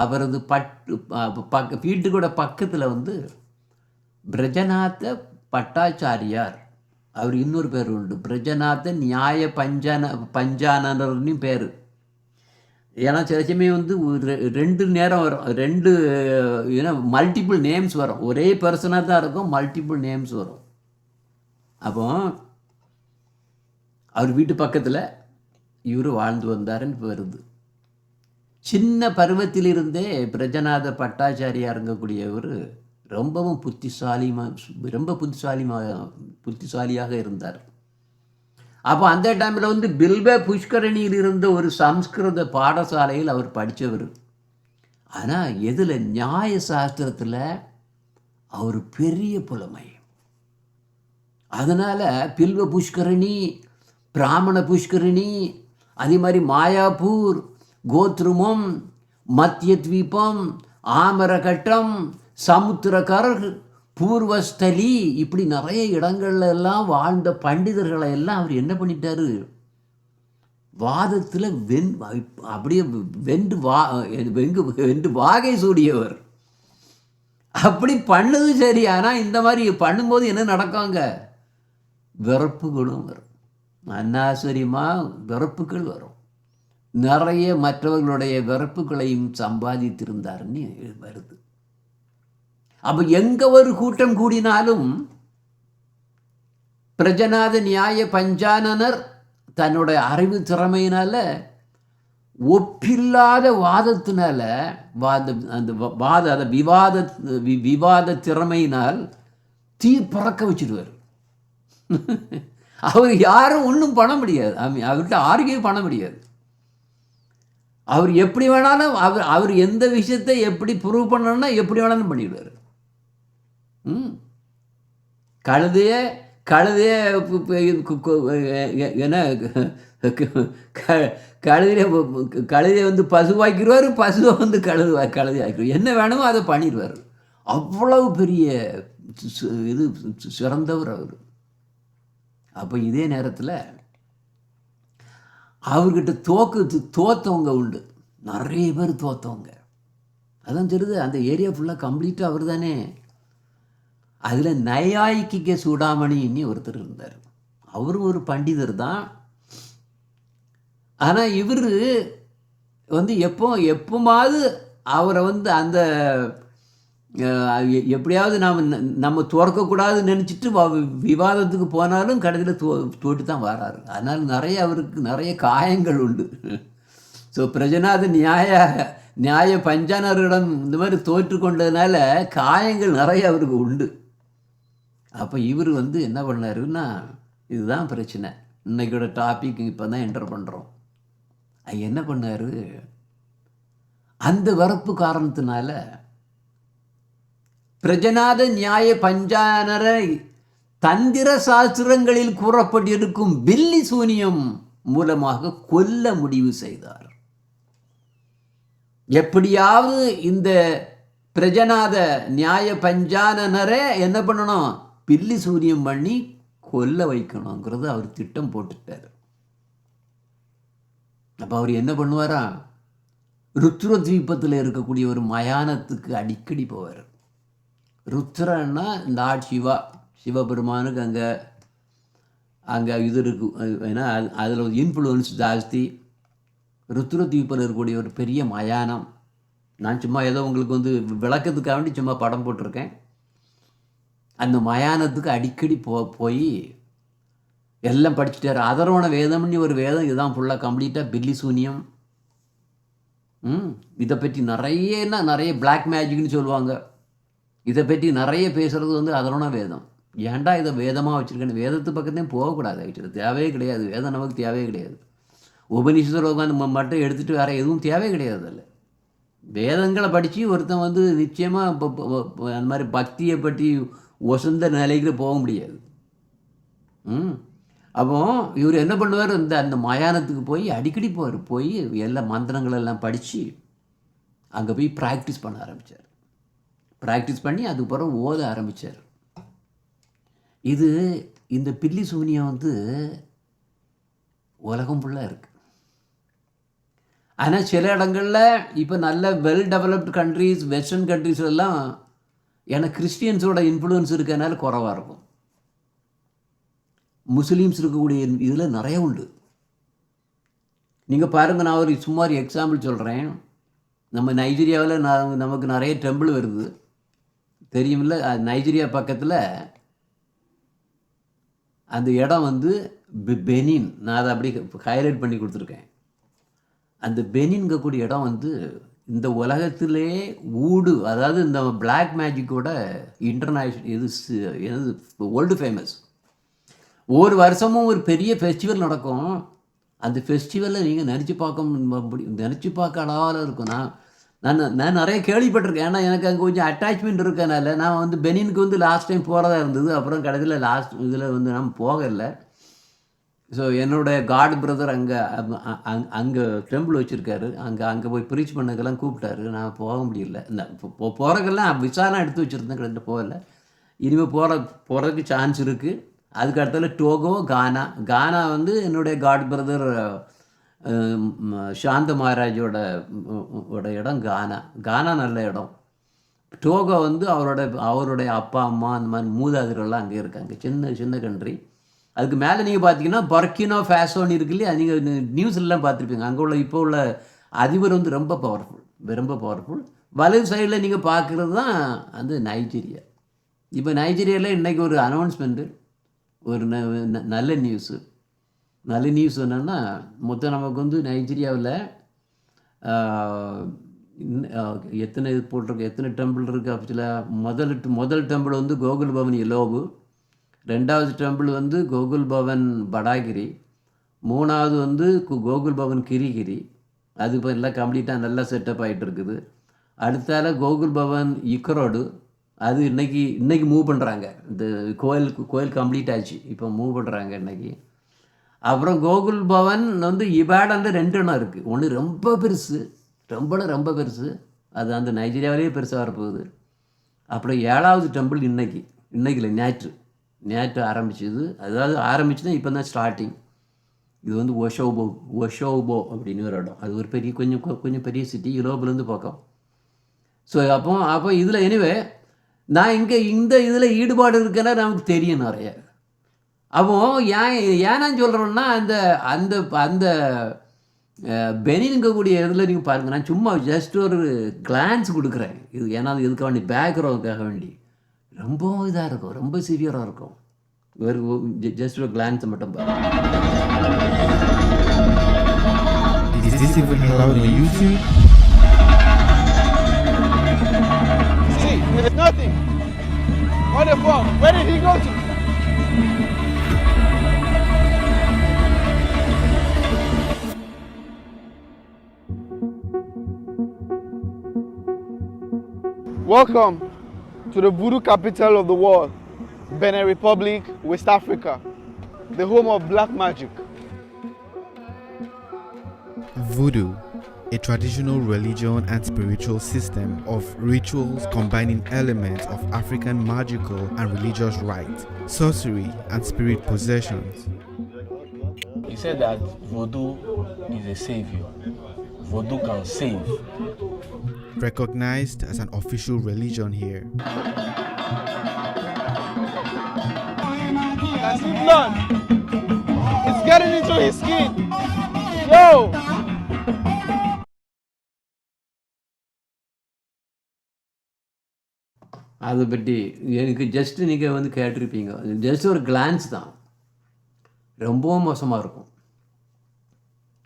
அவரது வீட்டுக்கூட பக்கத்தில் வந்து பிரஜநாத பட்டாச்சாரியார், அவர் இன்னொரு பேர் உண்டு, பிரஜநாத நியாய பஞ்சானர்னு பேர். ஏன்னா சில சமயம் வந்து 2 நேரம் வரும், 2 மல்டிபிள் நேம்ஸ் வரும். ஒரே பர்சனாக தான் இருக்கும், மல்டிபிள் நேம்ஸ் வரும். அப்போ அவர் வீட்டு பக்கத்தில் இவர் வாழ்ந்து வந்தாருன்னு வருது. சின்ன பருவத்திலிருந்தே பிரஜநாத பட்டாச்சாரியாக இருக்கக்கூடியவர் ரொம்பவும் புத்திசாலியாக இருந்தார். அப்போ அந்த டைமில் வந்து பில்வ புஷ்கரணியில் இருந்த ஒரு சம்ஸ்கிருத பாடசாலையில் அவர் படித்தவர். ஆனால் எதில் நியாய சாஸ்திரத்தில் அவர் பெரிய புலமை. அதனால் பில்வ புஷ்கரணி, பிராமண புஷ்கரணி, அதே மாதிரி மாயாப்பூர், கோத்ருமம், மத்திய தீபம், ஆமரகட்டம், சமுத்திரகர், பூர்வஸ்தலி, இப்படி நிறைய இடங்கள்ல எல்லாம் வாழ்ந்த பண்டிதர்களை எல்லாம் அவர் என்ன பண்ணிட்டாரு, வாதத்தில் அப்படியே வென்று வாகை சூடியவர். அப்படி பண்ணது சரி. ஆனால் இந்த மாதிரி பண்ணும்போது என்ன நடக்குங்க, வெறுப்புகளும் வரும். அன்னாசரியமாக வெறுப்புகள் வரும். நிறைய மற்றவர்களுடைய வெறுப்புகளையும் சம்பாதித்திருந்தார்னு வருது. அப்போ எங்கே ஒரு கூட்டம் கூடினாலும் பிரஜநாத நியாய பஞ்சானனர் தன்னுடைய அறிவு திறமையினால ஒப்பில்லாத வாதத்தினால அந்த விவாத திறமையினால் தீ பறக்க வச்சிருவார். அவர் யாரும் ஒன்றும் பண்ண முடியாது, அவர்கிட்ட ஆர்கியூ பண்ண முடியாது. அவர் எப்படி வேணாலும் அவர் எந்த விஷயத்தை எப்படி ப்ரூவ் பண்ணணும்னா எப்படி வேணாலும் பண்ணிடுவார். கழுதைய என்ன கழுதையை வந்து பசுவாக்கிடுவார், பசுவை வந்து கழுதையாக்கிடுவார். என்ன வேணுமோ அதை பண்ணிடுவார். அவ்வளவு பெரிய இது சிறந்தவர் அவர். அப்போ இதே நேரத்தில் அவர்கிட்ட தோத்தவங்க உண்டு, நிறைய பேர் தோத்தவங்க. அதான் தெரியுது, அந்த ஏரியா ஃபுல்லாக கம்ப்ளீட்டாக அவர் தானே. அதில் நையாயிக்க சூடாமணின்னு ஒருத்தர் இருந்தார். அவரும் ஒரு பண்டிதர் தான். ஆனால் இவர் வந்து எப்போமாவது அவரை வந்து அந்த எப்படியாவது நம்ம துறக்கக்கூடாதுன்னு நினச்சிட்டு விவாதத்துக்கு போனாலும் கடைசியில் தோட்டு தான் வராரு. அதனால் அவருக்கு நிறைய காயங்கள் உண்டு. ஸோ பிரஜநாத நியாய பஞ்சானரிடம் இந்த மாதிரி தோற்று கொண்டதுனால காயங்கள் நிறைய அவருக்கு உண்டு. அப்போ இவர் வந்து என்ன பண்ணாருன்னா, இதுதான் பிரச்சனை. இன்னைக்கோட டாபிக் இப்போ தான் என்டர் பண்ணுறோம். என்ன பண்ணார், அந்த வரப்பு காரணத்தினால பிரஜநாத நியாய பஞ்சானரை தந்திர சாஸ்திரங்களில் கூறப்பட்டிருக்கும் பில்லி சூனியம் மூலமாக கொல்ல முடிவு செய்தார். எப்படியாவது இந்த பிரஜநாத நியாய பஞ்சானரை என்ன பண்ணணும், பில்லி சூனியம் பண்ணி கொல்ல வைக்கணுங்கிறது அவர் திட்டம் போட்டுட்டார். அப்போ அவர் என்ன பண்ணுவாரா, ருத்ரத்வீபத்தில் இருக்கக்கூடிய ஒரு மயானத்துக்கு அடிக்கடி போவார். ருத்ரன்னா லார்ட் சிவபெருமானுக்கு அங்கே இது இருக்கு. ஏன்னா அதில் ஒரு இன்ஃப்ளூயன்ஸ் ஜாஸ்தி. ருத்ரத்வீபில் இருக்கக்கூடிய ஒரு பெரிய மயானம். நான் சும்மா ஏதோ உங்களுக்கு வந்து விளக்கத்துக்காக வேண்டி சும்மா படம் போட்டிருக்கேன். அந்த மயானத்துக்கு அடிக்கடி போய் எல்லாம் படிச்சுட்டார். அதர்வண வேதம்னு ஒரு வேதம், இதுதான் ஃபுல்லாக கம்ப்ளீட்டாக பில்லி சூனியம். இதை பற்றி நிறைய பிளாக் மேஜிக்னு சொல்லுவாங்க. இதை பற்றி நிறைய பேசுகிறது வந்து அதர்வண வேதம். ஏன்டா இதை வேதமாக வச்சுருக்கேன், வேதத்து பக்கத்தையும் போகக்கூடாது, ஆக்சுவலி தேவையே கிடையாது. வேதம் நமக்கு தேவையே கிடையாது. உபநிஷத்தில் உட்காந்து மட்டும் எடுத்துகிட்டு வேறு எதுவும் தேவையே கிடையாது. அதில் வேதங்களை படித்து ஒருத்தன் வந்து நிச்சயமாக அந்த மாதிரி பக்தியை பற்றி ஒசந்த நிலைக்கு போக முடியாது. அப்போ இவர் என்ன பண்ணுவார், அந்த மயானத்துக்கு போய் அடிக்கடி போய் எல்லா மந்திரங்களெல்லாம் படித்து அங்கே போய் ப்ராக்டிஸ் பண்ண ஆரம்பித்தார். ப்ராக்டிஸ் பண்ணி அதுக்கப்புறம் ஓத ஆரம்பித்தார். இந்த பில்லி சூனியம் வந்து உலகம் ஃபுல்லாக இருக்குது. ஆனால் சில இடங்களில் இப்போ நல்ல வெல் டெவலப்டு கண்ட்ரீஸ், வெஸ்டர்ன் கண்ட்ரீஸ்லாம் ஏன்னா கிறிஸ்டியன்ஸோட இன்ஃப்ளூயன்ஸ் இருக்கிறதுனால குறைவாக இருக்கும். முஸ்லீம்ஸ் இருக்கக்கூடிய இதில் நிறைய உண்டு. நீங்கள் பாருங்கள், நான் ஒரு சுமார் எக்ஸாம்பிள் சொல்கிறேன். நம்ம நைஜீரியாவில் நமக்கு நிறைய டெம்பிள் வருது, தெரியுமில்ல. நைஜீரியா பக்கத்தில் அந்த இடம் வந்து பெனின். நான் அதை அப்படி ஹைலைட் பண்ணி கொடுத்துருக்கேன். அந்த பெனின்கக்கூடிய இடம் வந்து இந்த உலகத்திலே அதாவது இந்த பிளாக் மேஜிக்கோட இன்டர்நேஷ்னல் எது வேர்ல்டு ஃபேமஸ். ஒவ்வொரு வருஷமும் ஒரு பெரிய ஃபெஸ்டிவல் நடக்கும். அந்த ஃபெஸ்டிவலில் நீங்கள் நினச்சி பார்க்க அளவில் இருக்கும். நான் நிறைய கேள்விப்பட்டிருக்கேன். ஏன்னா எனக்கு அங்கே கொஞ்சம் அட்டாச்மெண்ட் இருக்கனால நான் வந்து பெனினுக்கு வந்து லாஸ்ட் டைம் போகிறதா இருந்தது. அப்புறம் கடைசியில் லாஸ்ட் இதில் வந்து நான் போகலை. ஸோ என்னுடைய காட் பிரதர் அங்கே டெம்பிள் வச்சுருக்காரு. அங்கே போய் ப்ரீச் பண்ணக்கெல்லாம் கூப்பிட்டாரு. நான் போக முடியல. போகிறக்கெல்லாம் விசாலாம் எடுத்து வச்சுருந்தேன், கடைசியில் போகலை. இனிமேல் போகிறதுக்கு சான்ஸ் இருக்குது. அதுக்கு அடுத்தால டோகோ, கானா வந்து என்னுடைய காட் பிரதர் சாந்த மகாராஜோட இடம் கானா நல்ல இடம். டோகோ வந்து அவருடைய அப்பா அம்மா அந்த மாதிரி மூதாதிரெல்லாம் அங்கே இருக்காங்க. சின்ன கண்ட்ரி. அதுக்கு மேலே நீங்கள் பார்த்தீங்கன்னா பர்கினோ ஃபேசோன்னு இருக்கு இல்லையா, நீங்கள் நியூஸ்லாம் பார்த்துருப்பீங்க. அங்கே உள்ள இப்போ உள்ள அதிபர் வந்து ரொம்ப பவர்ஃபுல். வலது சைடில் நீங்கள் பார்க்குறது தான் அந்த நைஜீரியா. இப்போ நைஜீரியாவில் இன்றைக்கி ஒரு அனௌன்ஸ்மெண்ட்டு, ஒரு நல்ல நியூஸ் என்னென்னா, மொத்தம் நமக்கு வந்து நைஜீரியாவில் எத்தனை இது போட்டிருக்கு, எத்தனை டெம்பிள் இருக்குது ஆக்சுவலாக. முதல் டெம்பிள் வந்து கோகுல் பவன் எலோபு, 2வது டெம்பிள் வந்து கோகுல் பவன் படாகிரி, 3வது வந்து கோகுல் பவன் கிரிகிரி. அது இப்போ எல்லாம் கம்ப்ளீட்டாக நல்லா செட்டப் ஆகிட்டு இருக்குது. அடுத்தால கோகுல் பவன் இக்கரோடு, அது இன்றைக்கி மூவ் பண்ணுறாங்க. இந்த கோயில் கம்ப்ளீட் ஆச்சு, இப்போ மூவ் பண்ணுறாங்க இன்றைக்கி. அப்புறம் கோகுல் பவன் வந்து இபாடன்ல 2 இடம் இருக்குது. ஒன்று ரொம்ப பெருசு, அது அந்த நைஜீரியாவிலேயே பெருசாக வரப்போகுது. அப்புறம் 7வது டெம்பிள் இன்னைக்கு இல்லை, நேற்று ஆரம்பிச்சது. அதாவது ஆரம்பிச்சுன்னா இப்போ தான் ஸ்டார்டிங். இது வந்து ஒஷோபோ அப்படின்னு ஒரு இடம். அது ஒரு பெரிய கொஞ்சம் பெரிய சிட்டி, யூரோப்லேருந்து பக்கம். ஸோ அப்போ இதில் எனிவே நான் இந்த இதில் ஈடுபாடு இருக்குன்னா நமக்கு தெரியும் நிறைய. அப்போ ஏன் நான் சொல்கிறேன்னா, அந்த பெனின்கக்கூடிய இதில் நீங்கள் பாருங்கள், நான் சும்மா ஜஸ்ட் ஒரு கிளான்ஸ் கொடுக்குறேன். இது ஏன்னா இதுக்காக வேண்டி பேக்ரவுண்டுக்காக வேண்டி ரொம்ப இதாக இருக்கும், ரொம்ப சிவியராக இருக்கும். ஜஸ்ட் ஒரு கிளான்ஸை மட்டும் பாருங்கள். Is this even allowed on YouTube? See, there's nothing. What the fuck? Where did he go to? Welcome to the voodoo capital of the world, Benin Republic, West Africa, the home of black magic. Voodoo, a traditional religion and spiritual system of rituals combining elements of African magical and religious rites, sorcery, and spirit possessions. He said that voodoo is a savior. Voodoo can save. Recognized as an official religion here. That's the blood. It's getting into his skin. Yo! அதை பற்றி எனக்கு just நீங்கள் வந்து கேட்டிருப்பீங்க. Just ஒரு glands தான், ரொம்பவும் மோசமாக இருக்கும்.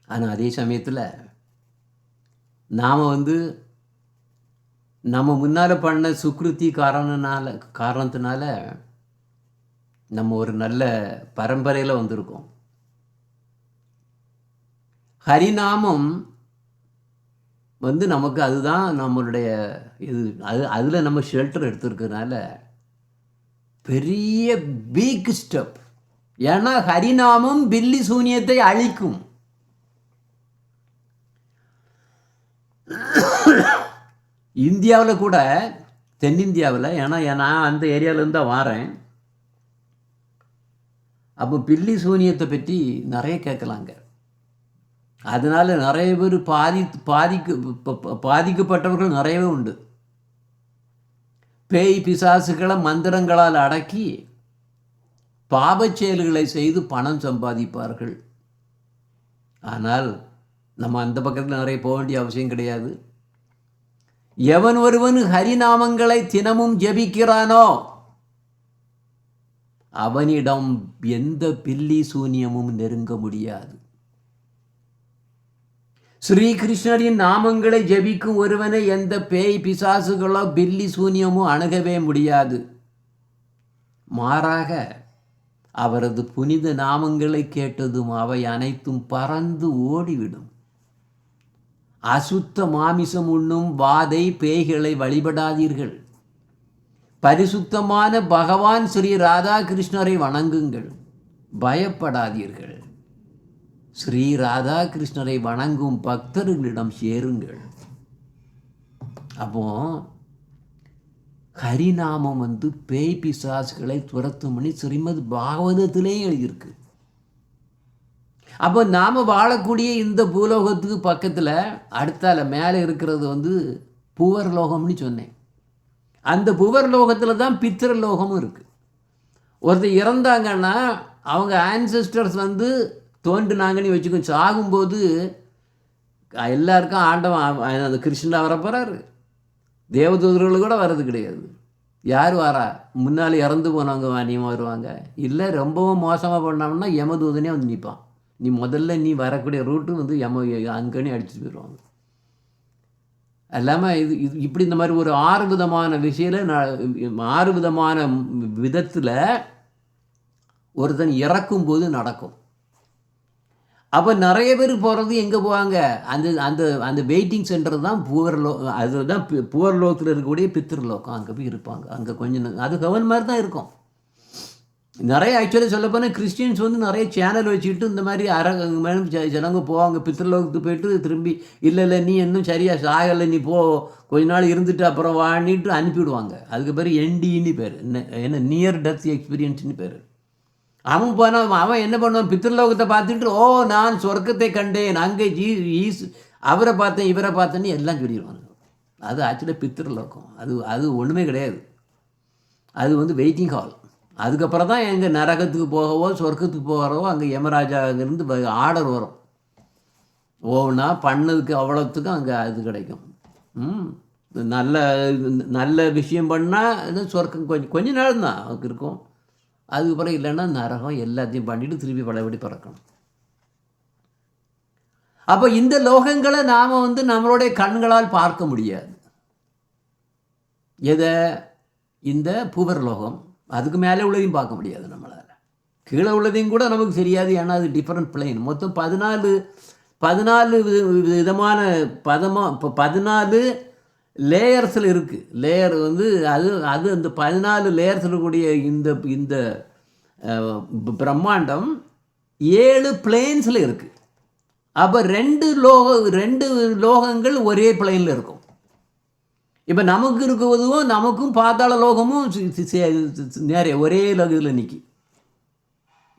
ஆனால் அதே சமயத்தில் நாம் வந்து நம்ம முன்னால் பண்ண சுக்ருதி காரணத்தினால நம்ம ஒரு நல்ல பரம்பரையில் வந்திருக்கோம். ஹரிநாமம் வந்து நமக்கு அதுதான் நம்மளுடைய இது. அதில் நம்ம ஷெல்டர் எடுத்துருக்கிறதுனால பெரிய பிக் ஸ்டெப். ஏன்னா ஹரிநாமம் பில்லி சூனியத்தை அழிக்கும். இந்தியாவில் கூட, தென்னிந்தியாவில், ஏன்னா நான் அந்த ஏரியாவிலேருந்து தான் வாரேன். அப்போ பில்லி சூனியத்தை பற்றி நிறைய கேட்கலாங்க. அதனால் நிறைய பேர் பாதிக்கப்பட்டவர்கள் நிறையவே உண்டு. பேய் பிசாசுகளை மந்திரங்களால் அடக்கி பாபச் செயல்களை செய்து பணம் சம்பாதிப்பார்கள். ஆனால் நம்ம அந்த பக்கத்தில் நிறைய போக வேண்டிய அவசியம் கிடையாது. எவன் ஒருவன் ஹரிநாமங்களை தினமும் ஜபிக்கிறானோ அவனிடம் எந்த பில்லி சூனியமும் நெருங்க முடியாது. ஸ்ரீகிருஷ்ணரின் நாமங்களை ஜபிக்கும் ஒருவனை எந்த பேய் பிசாசுகளோ பில்லி சூனியமோ அணுகவே முடியாது. மாறாக அவரது புனித நாமங்களை கேட்டதும் அவை அனைத்தும் பறந்து ஓடிவிடும். அசுத்த மாமிசம் உண்ணும் வாதை பேய்களை வழிபடாதீர்கள். பரிசுத்தமான பகவான் ஸ்ரீ ராதாகிருஷ்ணரை வணங்குங்கள், பயப்படாதீர்கள். ஸ்ரீ ராதாகிருஷ்ணரை வணங்கும் பக்தர்களிடம் சேருங்கள். அப்போ ஹரிநாமம் வந்து பேய் பிசாசுகளை துரத்தும்னு ஸ்ரீமத் பாகவதத்திலேயே எழுதியிருக்கு. அப்போ நாம் வாழக்கூடிய இந்த பூலோகத்துக்கு பக்கத்தில் அடுத்தால மேலே இருக்கிறது வந்து புவர்லோகம்னு சொன்னேன். அந்த புவர்லோகத்தில் தான் பித்திரலோகமும் இருக்குது. ஒருத்தர் இறந்தாங்கன்னா அவங்க ஆன்செஸ்டர்ஸ் வந்து தோன்றுனாங்கன்னு வச்சுக்கோ, சாகும்போது எல்லாருக்கும் ஆண்டவன் அந்த கிருஷ்ணா வர போகிறாரு, தேவதூதர்கள் கூட வர்றது கிடையாது. யார் வரா? முன்னால் இறந்து போனவங்க வாணியமாக வருவாங்க. இல்லை ரொம்பவும் மோசமாக பண்ணோம்னா யமதூதனே வந்து நிற்பான். நீ முதல்ல நீ வரக்கூடிய ரூட்டு வந்து அங்கேனே அடிச்சுட்டு போயிடுவாங்க. இல்லாமல் இது இப்படி இந்த மாதிரி ஒரு 6 விதமான விஷயம் 6 விதமான விதத்தில் ஒருத்தன் இறக்கும்போது நடக்கும். அப்போ நிறைய பேர் போகிறது எங்கே போவாங்க? அந்த அந்த அந்த வெயிட்டிங் சென்டர் தான் அதுதான் புவர் லோகத்தில் இருக்கக்கூடிய பித்திருலோகம். அங்கே போய் இருப்பாங்க. அங்கே கொஞ்சம் அது கவன் மாதிரி தான் இருக்கும். நிறைய ஆக்சுவலி சொல்லப்போனால் கிறிஸ்டியன்ஸ் வந்து நிறைய சேனல் வச்சுக்கிட்டு இந்த மாதிரி ஜனங்க போவாங்க பித்திருலோகத்துக்கு போயிட்டு திரும்பி இல்லை நீ இன்னும் சரியாக சாகலை, நீ போ கொஞ்ச நாள் இருந்துட்டு அப்புறம் வாணிட்டு அனுப்பிவிடுவாங்க. அதுக்கு பேர் NDன்னு பேர், என்ன நியர் டெத் எக்ஸ்பீரியன்ஸ்னு பேர். அவன் போனால் அவன் என்ன பண்ணுவான்? பித்திருலோகத்தை பார்த்துட்டு நான் சொர்க்கத்தை கண்டேன், அங்கே அவரை பார்த்தேன் இவரை பார்த்தேன்னு எல்லாம் சொல்லிடுவாங்க. அது ஆக்சுவலி பித்திருலோகம். அது ஒன்றுமே கிடையாது. அது வந்து வெயிட்டிங் ஹால். அதுக்கப்புறம் தான் எங்கள் நரகத்துக்கு போகவோ சொர்க்கத்துக்கு போகிறவோ அங்கே யமராஜாவிலிருந்து ஆர்டர் வரும். ஓனா பண்ணதுக்கு அவ்வளோத்துக்கும் அங்கே அது கிடைக்கும். நல்ல நல்ல விஷயம் பண்ணால் சொர்க்கம் கொஞ்ச நாள் தான் அதுக்கு இருக்கும். அதுக்கப்புறம் இல்லைன்னா நரகம் எல்லாத்தையும் பண்ணிவிட்டு திருப்பி பழையபடி பறக்கணும். அப்போ இந்த லோகங்களை நாம் வந்து நம்மளுடைய கண்களால் பார்க்க முடியாது. எதை? இந்த புவர் லோகம். அதுக்கு மேலே உள்ளதையும் பார்க்க முடியாது நம்மளால். கீழே உள்ளதையும் கூட நமக்கு தெரியாது. ஏன்னா அது டிஃப்ரெண்ட் பிளேன். மொத்தம் 14 விதமான 14 லேயர்ஸில் இருக்குது. லேயர் வந்து அது அந்த 14 லேயர்ஸில் இருக்கக்கூடிய இந்த பிரம்மாண்டம் 7 பிளேன்ஸில் இருக்குது. அப்போ 2 லோகங்கள் ஒரே பிளேனில் இருக்கும். இப்போ நமக்கு இருக்குவதும் நமக்கும் பாதாள லோகமும் நிறைய ஒரே லோகத்தில் நிற்கி.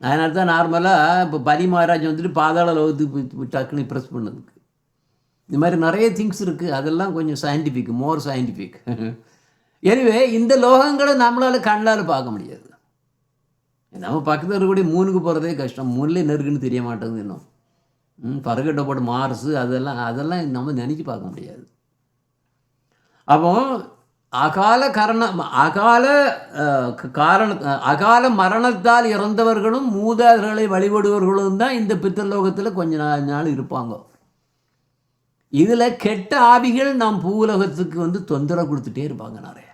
அதனால தான் நார்மலாக இப்போ பலி மகாராஜ் வந்துட்டு பாதாள லோகத்துக்கு டக்குன்னு ப்ரெஸ் பண்ணதுக்கு இந்த மாதிரி நிறைய திங்ஸ் இருக்குது. அதெல்லாம் கொஞ்சம் சயின்டிஃபிக், மோர் சயின்டிஃபிக். எனவே இந்த லோகங்களை நம்மளால் கண்ணால் பார்க்க முடியாது. நம்ம பக்கத்தில் இருக்கக்கூடிய மூணுக்கு போகிறதே கஷ்டம். மூணுலேயே நெருக்குன்னு தெரிய மாட்டேங்குது இன்னும். பறக்கட்டை போட்டு மார்ஸு அதெல்லாம் நம்ம நினச்சி பார்க்க முடியாது. அப்போ அகால மரணத்தால் இறந்தவர்களும் மூதாதையர்களை வழிபடுவர்களும் தான் இந்த பித்திருலோகத்தில் கொஞ்ச நாள் இருப்பாங்க. இதில் கெட்ட ஆவிகள் நாம் பூலோகத்துக்கு வந்து தொந்தரவு கொடுத்துட்டே இருப்பாங்க நிறைய.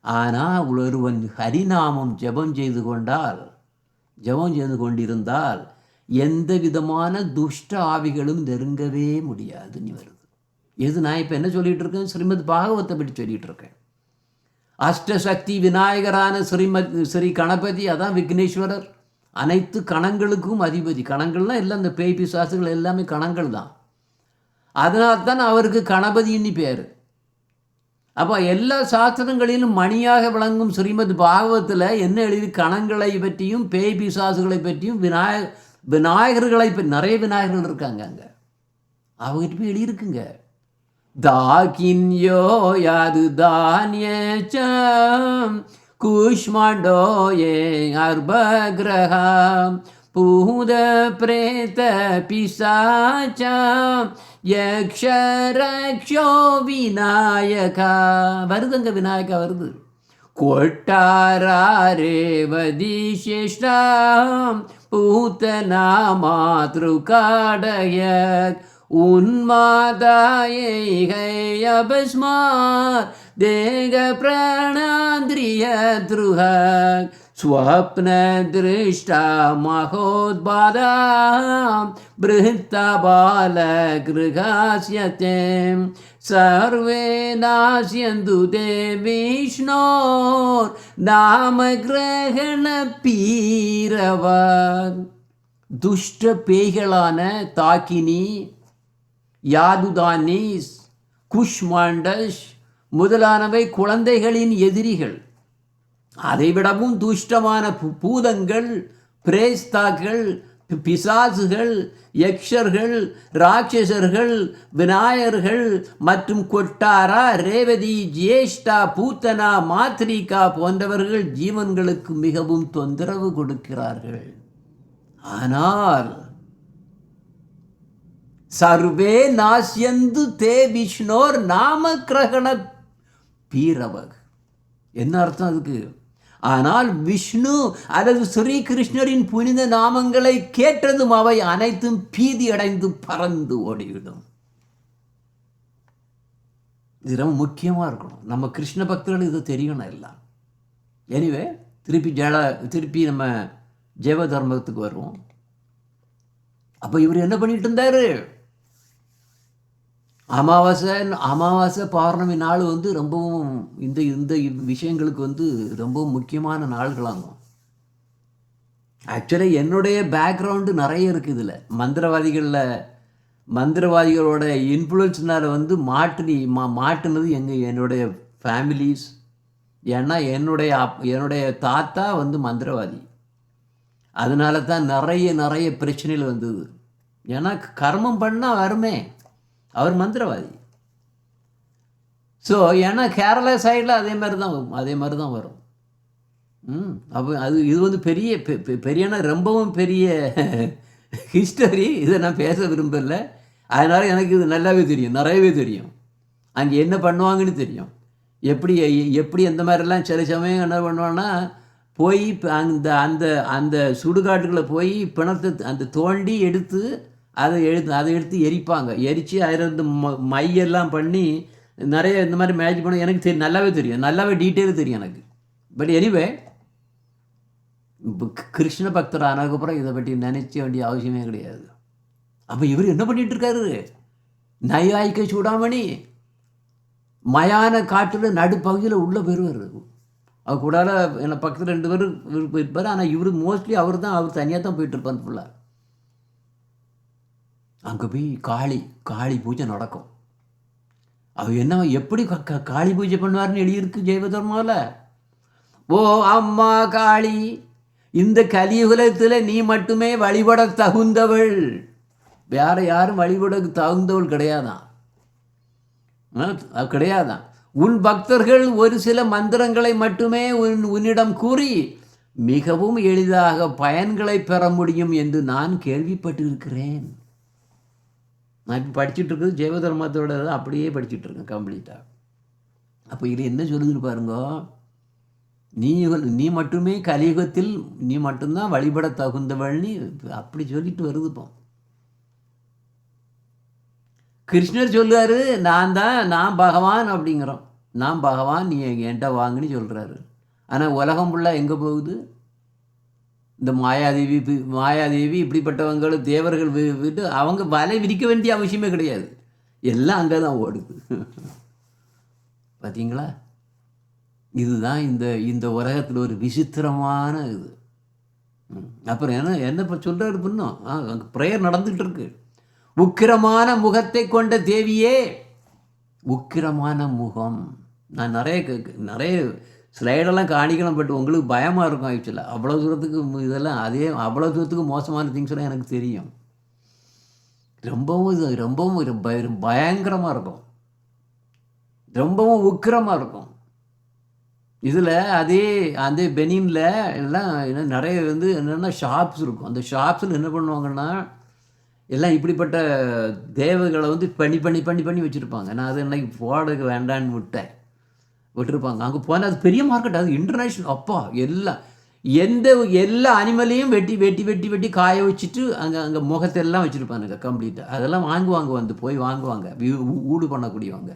ஆனால் ஒருவன் ஹரிநாமம் ஜெபம் செய்து கொண்டிருந்தால் எந்த விதமான துஷ்ட ஆவிகளும் நெருங்கவே முடியாதுன்னு வருது. எது நான் இப்போ என்ன சொல்லிகிட்டு இருக்கேன்? ஸ்ரீமத் பாகவத்தை பற்றி சொல்லிகிட்டு இருக்கேன். அஷ்டசக்தி விநாயகரான ஸ்ரீ கணபதி, அதான் விக்னேஸ்வரர், அனைத்து கணங்களுக்கும் அதிபதி. கணங்கள்லாம் எல்லாம் இந்த பேய் பிசாசுகள் எல்லாமே கணங்கள் தான். அதனால்தான் அவருக்கு கணபதின்னு பேர். அப்போ எல்லா சாஸ்திரங்களிலும் மணியாக விளங்கும் ஸ்ரீமத் பாகவத்தில் என்ன எழுதி? கணங்களை பற்றியும் பேய் பிசாசுகளை பற்றியும் விநாயகர்களை பற்றி நிறைய விநாயகர்கள் இருக்காங்க. அங்கே அவங்ககிட்ட போய் எழுதியிருக்குங்க. दाकिन्यो यादुदान्येचम कुष्माण्डोये अर्भग्रह पूद प्रेत पिशाचम यक्षरक्षो विनायका வருதுங்க. விநாயகா வருது. கொட்டாரே வதிசிஷ்டம் பூத்தனா மாத்ருகாடய उन्मादायै अभस्मात् देह प्राणान्द्रिय द्रुह स्वप्नदृष्टा महोद्बाधा बृहत्ता बालगृहास्यते सर्वे नास्यन्तु ते विष्णोर्नामग्रहण पीरवत्. दुष्ट பேய்களான தாக்கினி, யாதுதானிஸ், குஷ்மாண்டஷ் முதலானவை குழந்தைகளின் எதிரிகள். அதைவிடவும் துஷ்டமான பூதங்கள், பிரேஸ்தாக்கள், பிசாசுகள், யக்ஷர்கள், ராட்சசர்கள், விநாயகர்கள் மற்றும் கொட்டாரா, ரேவதி, ஜேஷ்டா, பூத்தனா, மாத்ரிகா போன்றவர்கள் ஜீவன்களுக்கு மிகவும் தொந்தரவு கொடுக்கிறார்கள். ஆனால் சர்வே நாசியந்து தே விஷ்ணோர் நாம கிரகண பீரவக். என்ன அர்த்தம் அதுக்கு? ஆனால் விஷ்ணு அல்லது ஸ்ரீகிருஷ்ணரின் புனித நாமங்களை கேட்டதும் அவை அனைத்தும் பீதி அடைந்து பறந்து ஓடிவிடும். இது ரொம்ப முக்கியமாக இருக்கணும். நம்ம கிருஷ்ண பக்தர்கள் இது தெரியணும் எல்லாம். எனிவே திருப்பி நம்ம ஜெவ தர்மத்துக்கு வருவோம். அப்போ இவர் என்ன பண்ணிட்டு இருந்தாரு? அமாவாசை பௌர்ணமி நாள் ரொம்பவும் இந்த விஷயங்களுக்கு ரொம்பவும் முக்கியமான நாள்களாகும். ஆக்சுவலி என்னுடைய பேக்ரவுண்டு நிறைய இருக்குது இதில். மந்திரவாதிகளோட இன்ஃப்ளூயன்ஸ்னால் மாட்டுனது என்னுடைய ஃபேமிலிஸ். ஏன்னா என்னுடைய தாத்தா மந்திரவாதி. அதனால தான் நிறைய பிரச்சனைகள் வந்தது. ஏன்னா கர்மம் பண்ணால் வருமே, அவர் மந்திரவாதி. ஸோ ஏன்னா கேரளா சைடில் அதே மாதிரி தான் வரும். அப்போ இது பெரிய ரொம்பவும் பெரிய ஹிஸ்டரி. இதை நான் பேச விரும்பலை. அதனால் எனக்கு இது நல்லாவே தெரியும், நிறையவே தெரியும். அங்கே என்ன பண்ணுவாங்கன்னு தெரியும். எப்படி எந்த மாதிரிலாம் சில சமயம் என்ன பண்ணுவான்னா, போய் அந்த சுடுகாட்டுகளை போய் பிணத்தை தோண்டி எடுத்து அதை எடுத்து எரிப்பாங்க. எரித்து அதில் மையெல்லாம் பண்ணி நிறைய இந்த மாதிரி மேஜிக் பண்ண எனக்கு நல்லாவே தெரியும், நல்லாவே டீட்டெயிலும் தெரியும் எனக்கு. பட் எனிவே கிருஷ்ண பக்தர் ஆனதுக்கப்புறம் இதை பற்றி நினைச்ச வேண்டிய அவசியமே கிடையாது. அப்போ இவர் என்ன பண்ணிட்டு இருக்காரு? நையாயிக்க சூடாமணி மயான காட்டில் நடுப்பகுதியில் உள்ள போயிடுவார். அவர் கூடால என்னை பக்கத்தில் 2 பேர் போயிருப்பார். ஆனால் இவர் மோஸ்ட்லி அவர் தனியாக தான் போயிட்டு இருப்பார் ஃபுல்லாக. அங்கே போய் காளி பூஜை நடக்கும். அவர் எப்படி காளி பூஜை பண்ணுவார்னு எழுதியிருக்கு ஜெயவதர்மாவில். ஓ அம்மா காளி, இந்த கலியுகத்தில் நீ மட்டுமே வழிபட தகுந்தவள், வேற யாரும் வழிபட தகுந்தவள் கிடையாதான். உன் பக்தர்கள் ஒரு சில மந்திரங்களை மட்டுமே உன்னிடம் கூறி மிகவும் எளிதாக பயன்களை பெற முடியும் என்று நான் கேள்விப்பட்டிருக்கிறேன். நான் இப்போ படிச்சுட்டு இருக்கிறது ஜெயவதர்மத்தோட அப்படியே படிச்சுட்டு இருக்கேன் கம்ப்ளீட்டாக. அப்போ இது என்ன சொல்லுதுன்னு பாருங்க. நீ மட்டுமே கலியுகத்தில் நீ மட்டும்தான் வழிபட தகுந்தவள்னு அப்படி சொல்லிட்டு வருதுப்போம். கிருஷ்ணர் சொல்லுவார், நான் பகவான் அப்படிங்கிறோம். நான் பகவான், நீ என்கிட்ட வாங்குன்னு சொல்கிறாரு. ஆனால் உலகம் ஃபுல்லாக எங்கே போகுது? இந்த மாயாதேவி இப்படிப்பட்டவங்கள் தேவர்கள் விட்டு அவங்க வலை விரிக்க வேண்டிய அவசியமே கிடையாது. எல்லாம் அங்கே தான் ஓடுது. பார்த்தீங்களா? இதுதான் இந்த உலகத்தில் ஒரு விசித்திரமான இது. அப்புறம் என்ன இப்போ சொல்கிறாரு இன்னும் அங்கே ப்ரேயர் நடந்துகிட்டு இருக்கு. உக்கிரமான முகத்தை கொண்ட தேவியே, உக்கிரமான முகம். நான் நிறைய ஸ்லைடெல்லாம் காணிக்கலாம், பட் உங்களுக்கு பயமாக இருக்கும் ஆக்சுவலாக. அவ்வளோ தூரத்துக்கு இதெல்லாம் அவ்வளோ தூரத்துக்கு மோசமான திங்ஸ்லாம் எனக்கு தெரியும். ரொம்பவும் பயங்கரமாக இருக்கும், ரொம்பவும் உக்கிரமாக இருக்கும். இதில் அந்த பெனினில் எல்லாம் நிறைய என்னென்னா ஷாப்ஸ் இருக்கும். அந்த ஷாப்ஸில் என்ன பண்ணுவாங்கன்னா எல்லாம் இப்படிப்பட்ட தேவகளை பண்ணி பண்ணி பண்ணி பண்ணி வச்சுருப்பாங்க. நான் அது இன்னைக்கு போடுறதுக்கு வேண்டான்னு விட்டுருப்பாங்க. அங்கே போனால் அது பெரிய மார்க்கெட், அது இன்டர்நேஷ்னல். அப்பா எல்லா அனிமலையும் வெட்டி வெட்டி வெட்டி வெட்டி காய வச்சுட்டு அங்கே முகத்தெல்லாம் வச்சுருப்பானுங்க கம்ப்ளீட்டாக. அதெல்லாம் வாங்குவாங்க, போய் வாங்குவாங்க ஊடு பண்ணக்கூடியவங்க.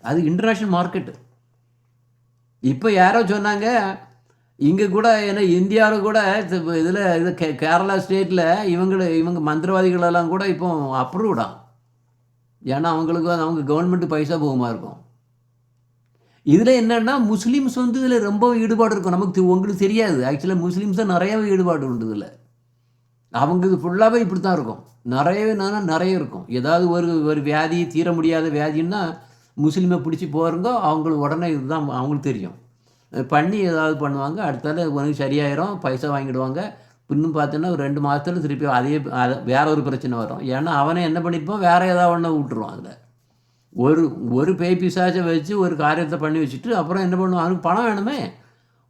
அது இன்டர்நேஷ்னல் மார்க்கெட்டு. இப்போ யாரோ சொன்னாங்க இங்கே கூட இந்தியாவில் கூட இதில் கேரளா ஸ்டேட்டில் இவங்க மந்திரவாதிகளெல்லாம் கூட இப்போ அப்ரூவ்டான். ஏன்னா அவங்க கவர்மெண்ட்டு பைசா போகுமா இருக்கும். இதில் என்னென்னா முஸ்லீம்ஸ் இதில் ரொம்ப ஈடுபாடு இருக்கும். உங்களுக்கு தெரியாது, ஆக்சுவலாக முஸ்லீம்ஸ் தான் நிறையவே ஈடுபாடு உண்டு இதில். அவங்க இது ஃபுல்லாகவே இப்படி தான் இருக்கும். நிறைய இருக்கும். ஏதாவது ஒரு வியாதி, தீர முடியாத வியாதின்னா முஸ்லீமை பிடிச்சி போகிறங்க, அவங்களுக்கு உடனே இதுதான் அவங்களுக்கு தெரியும். பண்ணி ஏதாவது பண்ணுவாங்க. அடுத்தால உனக்கு சரியாயிரும், பைசா வாங்கிடுவாங்க, இன்னும் பார்த்தோன்னா ஒரு 2 மாதத்தில் திருப்பி வேற ஒரு பிரச்சனை வரும். ஏன்னா அவனை என்ன பண்ணியிருப்பான், வேற ஏதாவது ஒன்று விட்டுருவான். அதில் ஒரு பேய் பிசாச்சை வச்சு ஒரு காரியத்தை பண்ணி வச்சுட்டு அப்புறம் என்ன பண்ணுவான், அவனுக்கு பணம் வேணுமே,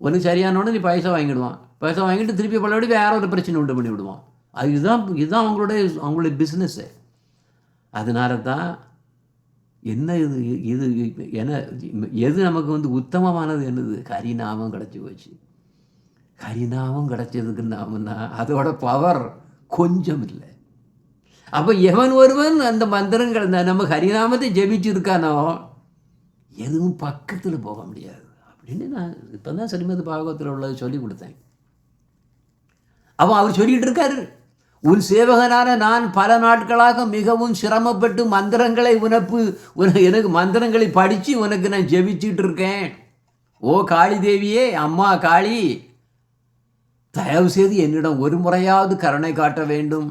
உனக்கு சரியானோடனே நீ பைசா வாங்கிடுவான். பைசா வாங்கிட்டு திருப்பி பழையபடி வேற ஒரு பிரச்சனை உண்டு பண்ணி விடுவான். இதுதான் அவங்களுடைய பிஸ்னஸ்ஸு. அதனால தான் என்ன இது என்ன எது நமக்கு வந்து உத்தமமானது என்னது, ஹரிநாமம் கிடச்சி போச்சு. ஹரிநாமம் கிடச்சதுக்கு நாமன்னா அதோட பவர் கொஞ்சம் இல்லை. அப்போ எவன் ஒருவன் அந்த மந்திரங்கள் நம்ம ஹரிநாமத்தை ஜெபிச்சு இருக்கானோ எதுவும் பக்கத்தில் போக முடியாது அப்படின்னு நான் இப்போ தான் ஸ்ரீமத் பாகவத்தில் உள்ளது சொல்லி கொடுத்தேன். அப்போ அவர் சொல்லிகிட்டு இருக்காரு, உன் சேவகனான நான் பல நாட்களாக மிகவும் சிரமப்பட்டு மந்திரங்களை எனக்கு மந்திரங்களை படித்து உனக்கு நான் ஜெபிச்சுட்டு இருக்கேன். ஓ காளி தேவியே, அம்மா காளி, தயவு செய்து என்னிடம் ஒரு முறையாவது கருணை காட்ட வேண்டும்.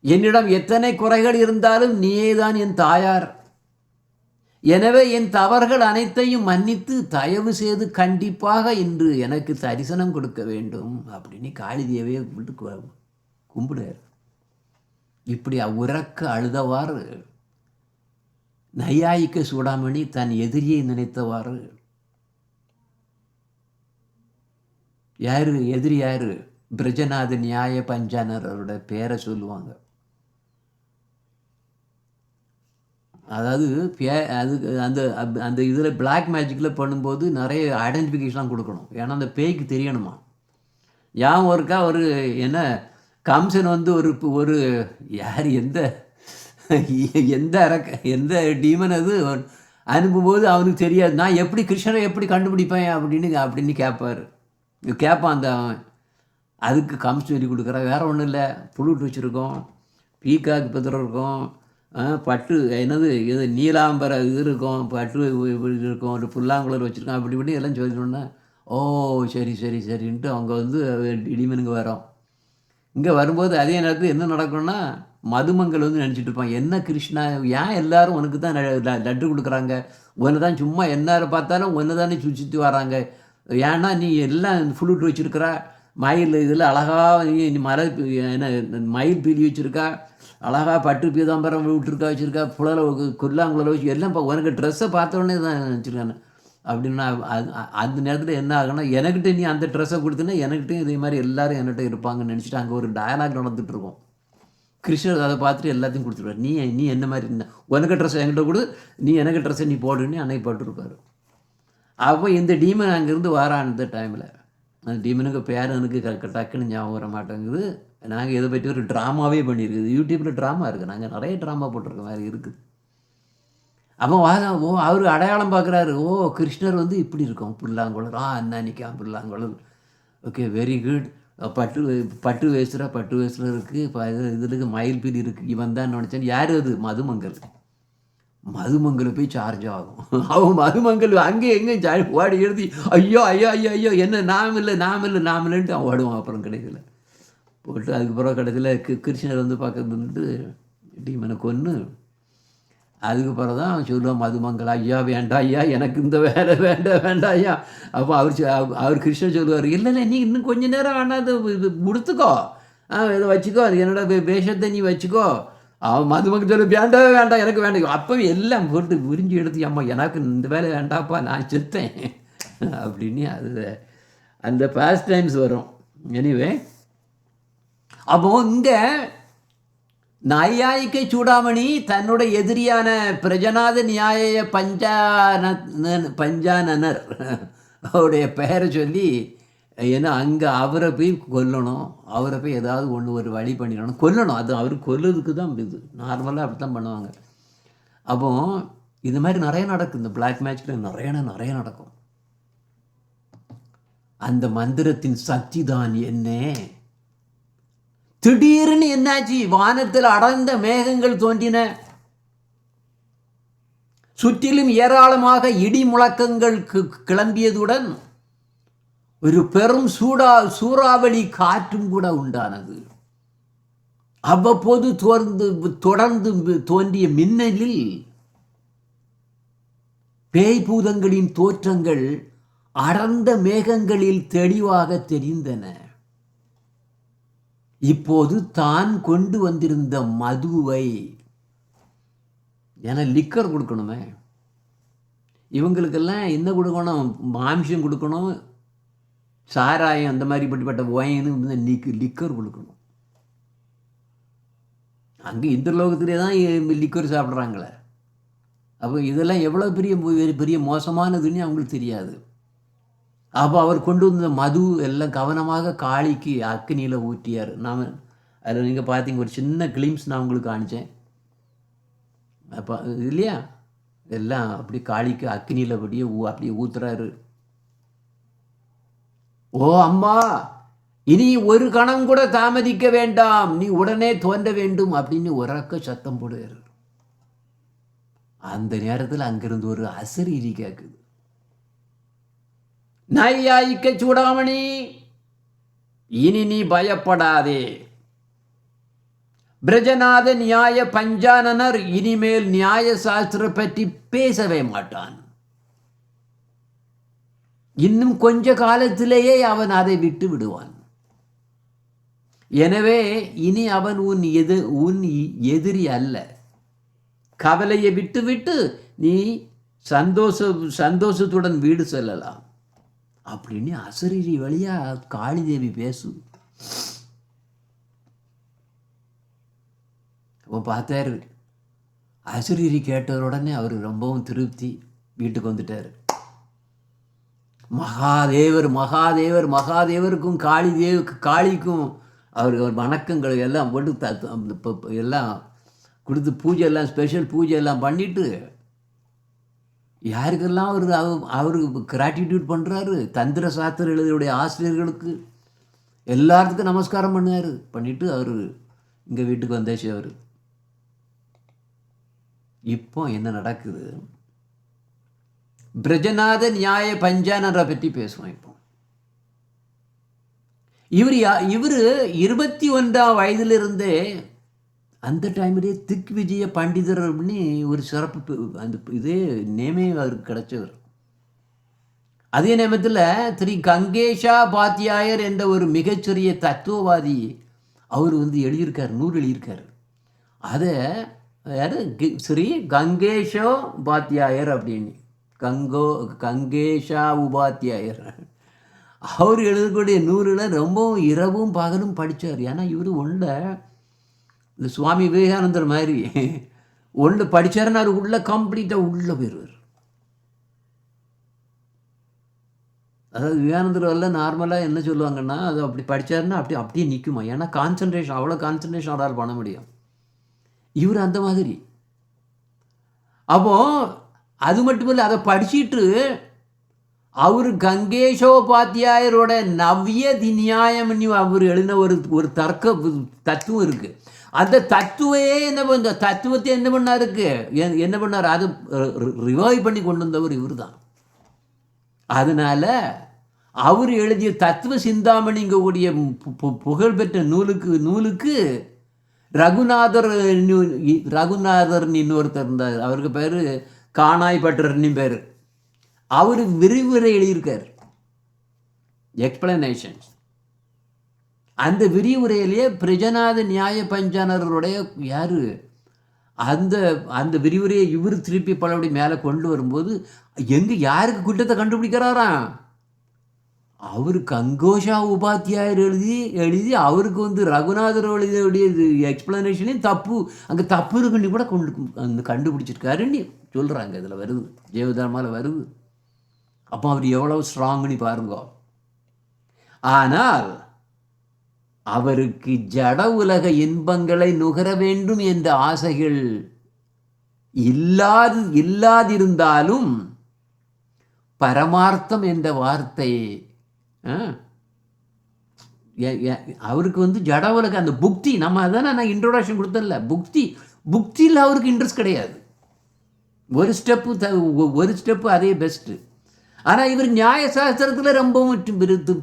என்னிடம் எத்தனை குறைகள் இருந்தாலும் நீயே தான் என் தாயார். எனவே என் தவறுகள் அனைத்தையும் மன்னித்து தயவு செய்து கண்டிப்பாக இன்று எனக்கு தரிசனம் கொடுக்க வேண்டும் அப்படின்னு காளி தேவியை கும்பிடுறார். இப்படி உறக்க அழுதவாறு நையாயிக்க சூடாமணி தன் எதிரியை நினைத்தவாறு, எதிரி யாரு, பிரஜநாத நியாய பஞ்சானரோட பேரை சொல்லுவாங்க. அதாவது அந்த அந்த இதில் பிளாக் மேஜிக்கில் பண்ணும்போது நிறைய ஐடென்டிஃபிகேஷன்லாம் கொடுக்கணும். ஏன்னா அந்த பேய்க்கு தெரியணுமா. யான் ஒருக்கா ஒரு என்ன கம்சன் வந்து ஒரு யார் எந்த டீமன் அது அனுப்பும்போது அவனுக்கு தெரியாது. நான் எப்படி கிருஷ்ணரை எப்படி கண்டுபிடிப்பேன் அப்படின்னு கேட்பான் அந்த அவன். அதுக்கு கம்சன் சொல்லி கொடுக்குற, வேறு ஒன்றும் இல்லை, புளுட் வச்சுருக்கோம், பீக்காக்கு பதிரம் இருக்கும், பட்டு என்னது இது நீலாம்பர இது இருக்கும், பட்டு இருக்கும், ஒரு புல்லாங்குழல் வச்சுருக்கோம், அப்படி இப்படி எல்லாம் சொல்லிட்டோன்னா ஓ சரின்ட்டு அவங்க வந்து இடிமனுங்க வரோம். இங்கே வரும்போது அதே நேரத்தில் என்ன நடக்கும்னா மதுமங்கள் வந்து நினச்சிட்டு இருப்பான், என்ன கிருஷ்ணா ஏன் எல்லாரும் உனக்கு தான் லட்டு கொடுக்குறாங்க, ஒன்று தான் சும்மா எல்லாரும் பார்த்தாலும் ஒன்று தானே சுற்றி வராங்க, ஏன்னா நீ எல்லாம் ஃப்ளூட் வச்சுருக்கிறா, மயில் இதில் அழகாக நீ என்ன மயில் பீலி வச்சுருக்கா, அழகாக பட்டு பீதாம்பரம் வச்சுருக்கா, குல்லாங்குழல வச்சு எல்லாம் உனக்கு ட்ரெஸ்ஸை பார்த்தோன்னே தான் நினச்சிருக்கானு அப்படின்னா அந்த நேரத்தில் என்ன ஆகுனா, எனக்கிட்ட நீ அந்த ட்ரெஸ்ஸை கொடுத்தீங்கன்னா எனக்கிட்டையும் இதே மாதிரி எல்லோரும் என்கிட்ட இருப்பாங்கன்னு நினச்சிட்டு அங்கே ஒரு டயலாக் நடந்துகிட்ருக்கோம். கிருஷ்ணர் அதை பார்த்துட்டு எல்லாத்தையும் கொடுத்துருவார். நீ என்ன மாதிரி இருந்தா உனக்கு ட்ரெஸ்ஸை என்கிட்ட கொடு, நீ எனக்கு ட்ரெஸ்ஸை நீ போடுன்னு அன்னைக்கு போட்டுருப்பார். அப்போ இந்த டீமன் அங்கேருந்து வாரான். இந்த டைமில் அந்த டீமனுக்கு பேர் எனக்கு டக்குன்னு ஞாபகம் வர மாட்டேங்குது. நாங்கள் இதை பற்றி ஒரு ட்ராமாவே பண்ணியிருக்குது, யூடியூப்பில் ட்ராமா இருக்குது, நாங்கள் நிறைய ட்ராமா போட்டிருக்க மாதிரி இருக்குது. அப்போ அவர் அடையாளம் பார்க்குறாரு, ஓ கிருஷ்ணர் வந்து இப்படி இருக்கும், புல்லாங்குழல், அன்னிக்கான் புல்லாங்குழல், ஓகே வெரி குட், பட்டு வேஸ்டில் இருக்குது, இதுக்கு மயில் பீலி இருக்குது, இவன் தான் நினச்சேன். யார் அது, மதுமங்கல் போய் சார்ஜ் ஆகும். அவன் மதுமங்கல் அங்கே எங்கே ஓடி எழுதி ஐயோ என்ன நாம் இல்லைன்ட்டு அவன் ஓடுவான். அப்புறம் கடைசியில் போட்டு அதுக்கப்புறம் கடைசியில் கிருஷ்ணர் வந்து பக்கத்துட்டு டீமனை கொன்று அதுக்கப்புறம் தான் அவன் சொல்லுவான் மதுமங்கல், ஐயா வேண்டாம் ஐயா, எனக்கு இந்த வேலை வேண்டாம் ஐயா. அப்போ அவர் கிருஷ்ணர் சொல்லுவார், இல்லை நீ இன்னும் கொஞ்சம் நேரம் வேண்டாம், இது முடித்துக்கோ, இதை வச்சுக்கோ, அது என்னோட வேஷத்தை நீ வச்சுக்கோ. அவன் மதுமங்கல் சொல்லு, வேண்டாம் எனக்கு வேண்டாம். அப்போ எல்லாம் போட்டு விரிஞ்சு எடுத்து, அம்மா எனக்கு இந்த வேலை வேண்டாப்பா, நான் செத்தேன் அப்படின்னு அது அந்த பாஸ்ட் டைம்ஸ் வரும். எனிவே அப்போ இங்கே நையாயிக்கை சூடாமணி தன்னுடைய எதிரியான பிரஜநாத நியாய பஞ்சானனர் அவருடைய பெயரை சொல்லி, ஏன்னா அங்கே அவரை போய் கொல்லணும், அவரை போய் ஏதாவது ஒரு வழி பண்ணிடணும், கொல்லணும். அது அவர் கொல்லுறதுக்கு தான் இது நார்மலாக அப்படி தான் பண்ணுவாங்க. அப்போ இது மாதிரி நிறைய நடக்கும், இந்த பிளாக் மேட்ச்சில் நிறைய நடக்கும். அந்த மந்திரத்தின் சக்தி தான் என்ன, திடீர்னு என்னாச்சு, வானத்தில் அடர்ந்த மேகங்கள் தோன்றின, சுற்றிலும் ஏராளமாக இடி முழக்கங்கள் கிளம்பியதுடன் ஒரு பெரும் சூறாவளி காற்றும் கூட உண்டானது. அவ்வப்போது தொடர்ந்து தோன்றிய மின்னலில் பேய் பூதங்களின் தோற்றங்கள் அடர்ந்த மேகங்களில் தெளிவாக தெரிந்தன. இப்போது தான் கொண்டு வந்திருந்த மதுவை, ஏன்னா லிக்கர் கொடுக்கணுமே, இவங்களுக்கெல்லாம் என்ன கொடுக்கணும், மாமிசம் கொடுக்கணும், சாராயம் அந்த மாதிரி பட்ட ஒயின்னு லிக்கர் கொடுக்கணும். அங்கே இந்த லோகத்திலே தான் லிக்கர் சாப்பிட்றாங்களே. அப்போ இதெல்லாம் எவ்வளோ பெரிய மோசமானதுன்னு அவங்களுக்கு தெரியாது. அப்போ அவர் கொண்டு வந்த மது எல்லாம் கவனமாக காளிக்கு அக்னியில் ஊற்றியார். நாம் அதில் நீங்கள் பார்த்தீங்க, ஒரு சின்ன கிளிம்ஸ் நான் உங்களுக்கு காணித்தேன். அப்போ இல்லையா, எல்லாம் அப்படி காளிக்கு அக்னியில் அப்படியே ஊத்துறாரு. ஓ அம்மா, இனி ஒரு கணம் கூட தாமதிக்க வேண்டாம், நீ உடனே தோன்ற வேண்டும் அப்படின்னு உறக்க சத்தம் போடுறாரு. அந்த நேரத்தில் அங்கிருந்து ஒரு அசரீரி கேட்குது. நையாயிக்க சூடாமணி, இனி நீ பயப்படாதே. பிரஜநாத நியாய பஞ்சானனர் இனிமேல் நியாய சாஸ்திர பற்றி பேசவே மாட்டான். இன்னும் கொஞ்ச காலத்திலேயே அவன் அதை விட்டு விடுவான். எனவே இனி அவன் உன் எதிரி அல்ல. கவலையை விட்டு நீ சந்தோஷத்துடன் வீடு செல்லலாம் அப்படின்னு அசரீரி வழியா காளிதேவி பேசு. அவன் பார்த்தாரு, அசரீரி கேட்ட உடனே அவர் ரொம்பவும் திருப்தி, வீட்டுக்கு வந்துட்டார். மகாதேவருக்கும் காளிக்கும் அவர் வணக்கங்கள் எல்லாம் போட்டு எல்லாம் கொடுத்து பூஜை எல்லாம் ஸ்பெஷல் பூஜை எல்லாம் பண்ணிட்டு, யாருக்கெல்லாம் அவருக்கு கிராட்டிடியூட் பண்ணுறாரு, தந்திர சாஸ்திர எழுதியுடைய ஆசிரியர்களுக்கு எல்லாத்துக்கும் நமஸ்காரம் பண்ணிட்டு அவர் இங்கே வீட்டுக்கு வந்தாச்சு. அவர் இப்போ என்ன நடக்குது, பிரஜநாத நியாய பஞ்சானரை பற்றி பேசுவோம். இப்போ இவர் 21 வயதிலிருந்தே அந்த டைம்லேயே திக் விஜய பண்டிதர் அப்படின்னு ஒரு சிறப்பு, அந்த இதே நேமே அவருக்கு கிடைச்சவர். அதே நேரத்தில் திரு கங்கேஷா பாத்தியாயர் என்ற ஒரு மிகச்சிறிய தத்துவவாதி அவர் எழுதியிருக்கார், நூல் எழுதியிருக்கார். அதை யார், ஸ்ரீ கங்கேஷோ பாத்தியாயர் அப்படின்னு, கங்கேஷா உபாத்தியாயர். அவர் எழுதக்கூடிய நூலில் ரொம்பவும் இரவும் பகலும் படித்தார். ஏன்னா இவர் இந்த சுவாமி விவேகானந்தர் மாதிரி படித்தாருன்னா அது உள்ள கம்ப்ளீட்டாக உள்ள போயிடுவார். அதாவது விவேகானந்தர் எல்லாம் நார்மலாக என்ன சொல்லுவாங்கன்னா, அது அப்படி படித்தாருன்னா அப்படியே நிற்குமா. ஏன்னா கான்சன்ட்ரேஷன், அவ்வளோ கான்சன்ட்ரேஷன் அவரால் பண்ண முடியும். இவர் அந்த மாதிரி. அப்போ அது மட்டும் இல்லை, அதை படிச்சுட்டு அவர் கங்கேஷோபாத்தியாயரோட நவ்ய நியாயம்னு அவர் எழுதின ஒரு தர்க்க தத்துவம் இருக்குது. அந்த தத்துவத்தை என்ன பண்ணார், அது ரிவைவ் பண்ணி கொண்டு வந்தவர் இவர் தான். அதனால அவர் எழுதிய தத்துவ சிந்தாமணிங்கக்கூடிய புகழ்பெற்ற நூலுக்கு ரகுநாதர் இன்னொருத்தர் இருந்தார். அவருக்கு பேர் காணாய் பட்டர்னு பேர். அவர் விரிவுரை எழுதியிருக்கார், எக்ஸ்பிளனேஷன்ஸ். அந்த விரிவுரையிலேயே பிரஜநாத நியாய பஞ்சானருடைய யார் அந்த விரிவுரையை இவர் திருப்பி பலபடி மேலே கொண்டு வரும்போது யாருக்கு குற்றத்தை கண்டுபிடிக்கிறாராம், அவர் கங்கோஷா உபாத்தியாயர் எழுதி அவருக்கு ரகுநாதர் எழுதிய எக்ஸ்பிளனேஷனையும் அங்கே தப்பு இருக்குன்னு கூட கண்டுபிடிச்சிருக்காருன்னு சொல்கிறாங்க. இதில் வருது, ஜெயதர்மாவில் வருது. அப்போ அவர் எவ்வளவு ஸ்ட்ராங்னு பாருங்க. ஆனால் அவருக்கு ஜட உலக இன்பங்களை நுகர வேண்டும் என்ற ஆசைகள் இல்லாதிருந்தாலும் பரமார்த்தம் என்ற வார்த்தை அவருக்கு ஜட உலக அந்த புக்தி, நம்ம அதானே நான் இன்ட்ரோடக்ஷன் கொடுத்தல, புக்தியில் அவருக்கு இன்ட்ரெஸ்ட் கிடையாது. ஒரு ஸ்டெப்பு அதே பெஸ்ட்டு. ஆனால் இவர் நியாய சாஸ்திரத்தில் ரொம்பவும்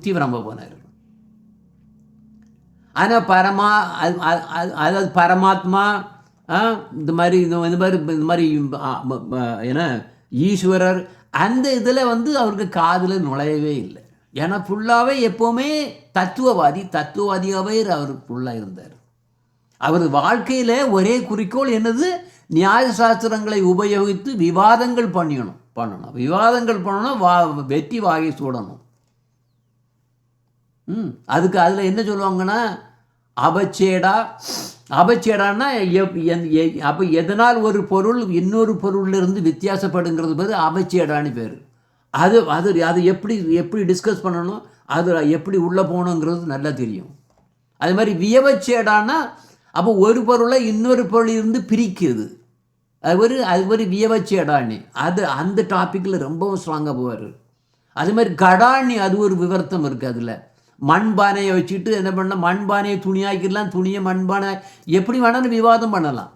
தீவிரமா போனார். ஆனால் அதாவது பரமாத்மா இந்த மாதிரி ஏன்னா ஈஸ்வரர் அந்த இதில் அவருக்கு காதில் நுழையவே இல்லை. ஏன்னா ஃபுல்லாகவே எப்போவுமே தத்துவவாதியாகவே அவர் ஃபுல்லாக இருந்தார். அவர் வாழ்க்கையில் ஒரே குறிக்கோள் என்னது? நியாய சாஸ்திரங்களை உபயோகித்து விவாதங்கள் பண்ணணும். விவாதங்கள் பண்ணணும், வெற்றி வாகை சூடணும். அதுக்கு அதில் என்ன சொல்லுவாங்கன்னா அபச்சேடான்னா அப்போ எதனால் ஒரு பொருள் இன்னொரு பொருளிலிருந்து வித்தியாசப்படுங்கிறது பேர் அபச்சேடான்னு பேர். அது எப்படி டிஸ்கஸ் பண்ணணும், அது எப்படி உள்ளே போகணுங்கிறது நல்லா தெரியும். அது மாதிரி வியவச்சேடான்னா அப்போ ஒரு பொருளை இன்னொரு பொருளிலிருந்து பிரிக்கிறது. அது ஒரு வியவச்சேடானி, அந்த டாப்பிக்கில் ரொம்பவும் ஸ்ட்ராங்காக போவார். அது மாதிரி கடாணி, அது ஒரு விவர்த்தம் இருக்குது. அதில் மண்பானையை வச்சுட்டு என்ன பண்ண, மண்பானையை துணியாக்கிடலாம், துணியை மண்பானை எப்படி வேணாலும் விவாதம் பண்ணலாம்.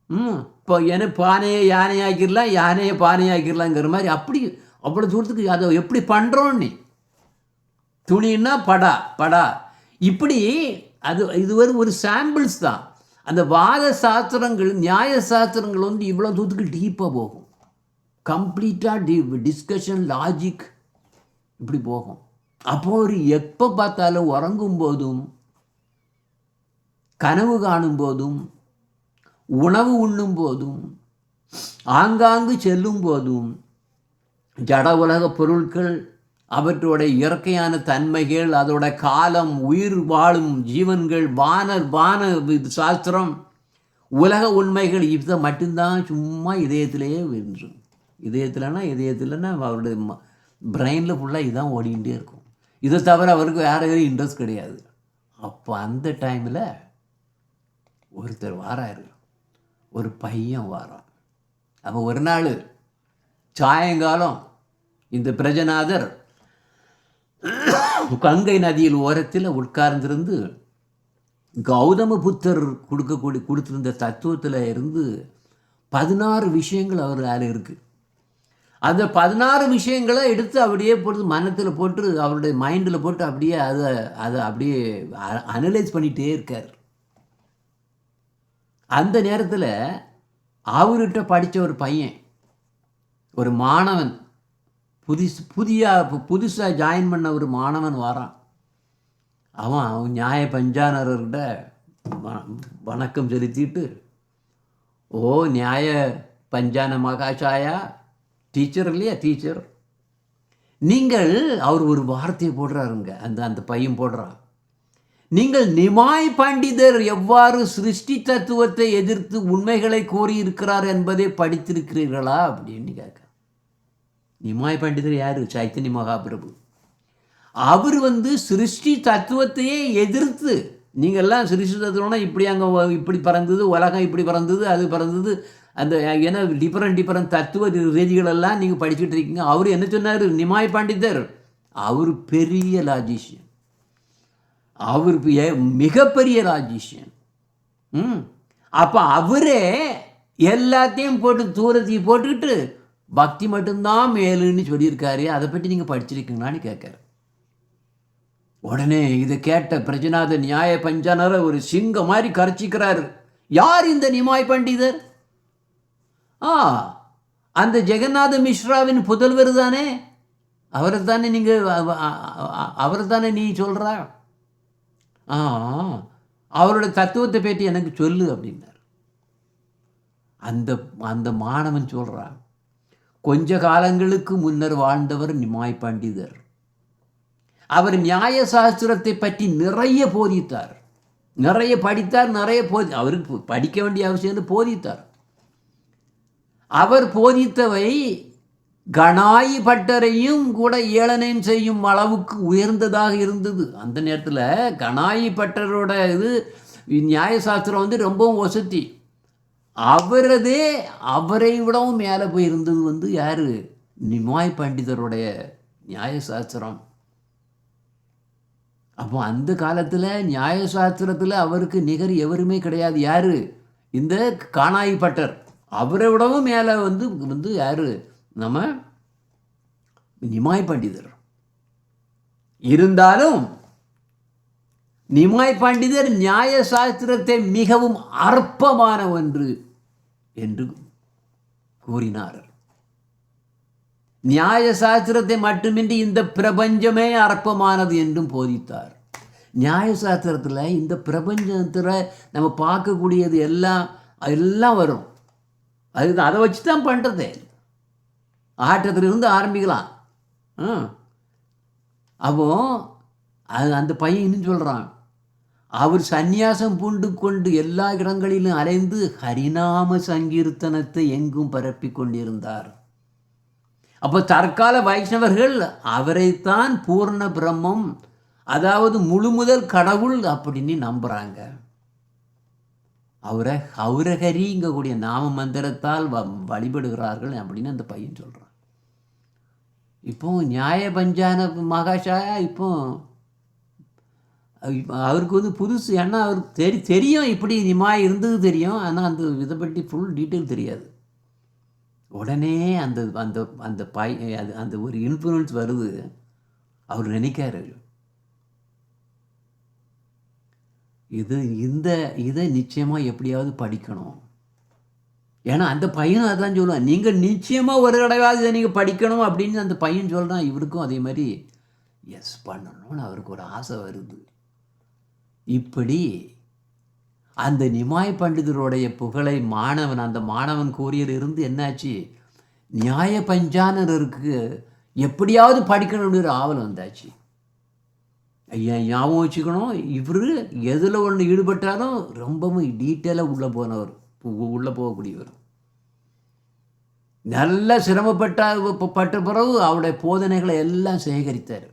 இப்போ பானையை யானையாக்கிடலாம், யானையை பானையாக்கிடலாங்கிற மாதிரி அவ்வளோ தூரத்துக்கு அதை எப்படி பண்ணுறோன்னு. துணின்னா படா இப்படி இது ஒரு சாம்பிள்ஸ் தான். அந்த வாத சாஸ்திரங்கள், நியாய சாஸ்திரங்கள் வந்து இவ்வளோ தூரத்துக்கு டீப்பாக போகும். கம்ப்ளீட்டாக டிஸ்கஷன், லாஜிக் இப்படி போகும். அப்போ ஒரு எப்போ பார்த்தாலும் உறங்கும் போதும், கனவு காணும் போதும், உணவு உண்ணும் போதும், ஆங்காங்கு செல்லும் போதும், ஜட உலக பொருட்கள், அவற்றோட இயற்கையான தன்மைகள், அதோட காலம், உயிர் வாழும் ஜீவன்கள், வான சாஸ்திரம், உலக உண்மைகள், இதை மட்டும்தான் சும்மா இதயத்திலேயே வென்று. இதயத்தில்னா அவருடைய பிரெயினில் ஃபுல்லாக இதுதான் ஓடிக்கிட்டே இருக்கும். இதை தவிர அவருக்கு வேறு எதுவும் இன்ட்ரெஸ்ட் கிடையாது. அப்போ அந்த டைமில் ஒருத்தர் வாராரு, ஒரு பையன் வாரான். அப்போ ஒரு நாள் சாயங்காலம் இந்த பிரஜநாதர் கங்கை நதியில் ஓரத்தில் உட்கார்ந்திருந்து கௌதம புத்தர் கொடுத்திருந்த தத்துவத்தில் இருந்து 16 விஷயங்கள் அதில் இருக்குது. அந்த 16 விஷயங்களை எடுத்து அப்படியே போட்டு மனத்தில் போட்டு, அவருடைய மைண்டில் போட்டு அப்படியே அதை அப்படியே அனலைஸ் பண்ணிகிட்டே இருக்கார். அந்த நேரத்தில் அவர்கிட்ட படித்த ஒரு பையன், ஒரு மாணவன், புதுசாக ஜாயின் பண்ண ஒரு மாணவன் வாரான். அவன் நியாய பஞ்சானர்கிட்ட வணக்கம் செலுத்திட்டு, ஓ நியாய பஞ்சான மகாச்சாயா, டீச்சர் இல்லையா, டீச்சர் நீங்கள், அவர் ஒரு வார்த்தையை போடுறாருங்க, அந்த பையன் போடுறான், நீங்கள் நிமாய் பண்டிதர் எவ்வாறு சிருஷ்டி தத்துவத்தை எதிர்த்து உண்மைகளை கூறியிருக்கிறார் என்பதை படித்திருக்கிறீர்களா அப்படின்னு கேட்க. நிமாய் பண்டிதர் யார்? சைத்தன்ய மகாபிரபு. அவர் சிருஷ்டி தத்துவத்தையே எதிர்த்து, நீங்கள்லாம் சிருஷ்டி தத்துவம்னா இப்படி பறந்தது, உலகம் இப்படி பறந்தது, அது பறந்தது, அந்த ஏன்னா டிஃப்ரெண்ட் தத்துவ ரீதிகளெல்லாம் நீங்கள் படிச்சுட்டு இருக்கீங்க. அவர் என்ன சொன்னார்? நிமாய் பண்டிதர் அவர் பெரிய லாஜிஷியன், அவர் மிகப்பெரிய லாஜிஷியன். அப்போ அவரே எல்லாத்தையும் போட்டு தூரத்தையும் போட்டுக்கிட்டு பக்தி மட்டும்தான் மேலுன்னு சொல்லியிருக்காரு. அதை பற்றி நீங்கள் படிச்சிருக்கீங்களான்னு கேட்குறாரு. உடனே இதை கேட்ட பிரஜநாத நியாய பஞ்சானரை ஒரு சிங்க மாதிரி கரைச்சிக்கிறாரு. யார் இந்த நிமாய் பண்டிதர்? அந்த ஜெகநாத மிஸ்ராவின் புதல்வர் தானே, அவரை தானே நீ சொல்கிறா? அவரோட தத்துவத்தை பற்றி எனக்கு சொல்லு அப்படின்னார். அந்த மாணவன் சொல்கிறான், கொஞ்ச காலங்களுக்கு முன்னர் வாழ்ந்தவர் நிமாய் பண்டிதர். அவர் நியாய சாஸ்திரத்தை பற்றி நிறைய போதித்தார், நிறைய படித்தார், அவருக்கு படிக்க வேண்டிய அவசியம் போதித்தார். அவர் போதித்தவை கணாயி பட்டரையும் கூட ஏளனம் செய்யும் அளவுக்கு உயர்ந்ததாக இருந்தது. அந்த நேரத்தில் கணாயி பட்டரோட நியாயசாஸ்திரம் ரொம்பவும் வசதி. அவரை விடவும் மேலே போய் இருந்தது யார்? நிமாய் பண்டிதருடைய நியாயசாஸ்திரம். அப்போ அந்த காலத்தில் நியாயசாஸ்திரத்தில் அவருக்கு நிகர் எவருமே கிடையாது. யார்? இந்த காணாயி பட்டர். அவரை விடவும் மேலே யார்? நம்ம நிமாய் பண்டிதர். இருந்தாலும் நிமாய் பண்டிதர் நியாய சாஸ்திரத்தை மிகவும் அற்பமான ஒன்று என்று கூறினார். நியாய சாஸ்திரத்தை மட்டுமின்றி இந்த பிரபஞ்சமே அற்பமானது என்றும் போதித்தார். நியாய சாஸ்திரத்தில் இந்த பிரபஞ்சத்தில் நம்ம பார்க்கக்கூடியது எல்லாம் வரும். அதை வச்சு தான் பண்ணுறது. ஆட்டத்திலிருந்து ஆரம்பிக்கலாம். அப்போ அந்த பையன் இன்னும் சொல்கிறான், அவர் சந்நியாசம் பூண்டு கொண்டு எல்லா இடங்களிலும் அலைந்து ஹரிநாம சங்கீர்த்தனத்தை எங்கும் பரப்பி கொண்டிருந்தார். அப்போ தற்கால வைஷ்ணவர்கள் அவரைத்தான் பூர்ண பிரம்மம், அதாவது முழுமுதல் கடவுள் அப்படின்னு நம்புகிறாங்க. அவரை ஹௌரஹரிங்கக்கூடிய நாம மந்திரத்தால் வழிபடுகிறார்கள் அப்படின்னு அந்த பையன் சொல்கிறான். இப்போ நியாய பஞ்சான மகாஷாயா இப்போ அவருக்கு புதுசு. ஏன்னா அவருக்கு தெரியும் இப்படி நிமாய் இருந்தது தெரியும், ஆனால் அந்த இதை பற்றி ஃபுல் டீட்டெயில் தெரியாது. உடனே அந்த அந்த அந்த அந்த ஒரு இன்ஃப்ளூயன்ஸ் வருது. அவர் நினைக்காரு, இதை நிச்சயமாக எப்படியாவது படிக்கணும். ஏன்னா அந்த பையனும் அதான் சொல்லுவான், நீங்கள் நிச்சயமாக ஒரு தடவையாவது இதை நீங்கள் படிக்கணும் அப்படின்னு அந்த பையன் சொல்கிறான். இவருக்கும் அதே மாதிரி எஸ் பண்ணணும்னு அவருக்கு ஒரு ஆசை வருது. இப்படி அந்த நிமாய் பண்டிதருடைய புகழை அந்த மாணவன் கூறியிலிருந்து என்னாச்சு, நியாய பஞ்சானருக்கு எப்படியாவது படிக்கணும்னு ஒரு ஆவல் வந்தாச்சு. ஐயா ஞாபகம் வச்சுக்கணும், இவர் எதில் ஒன்று ஈடுபட்டாலும் ரொம்பவும் டீட்டெயிலாக உள்ளே போகக்கூடியவர். நல்ல சிரமப்பட்ட பிறகு அவருடைய போதனைகளை எல்லாம் சேகரித்தார்.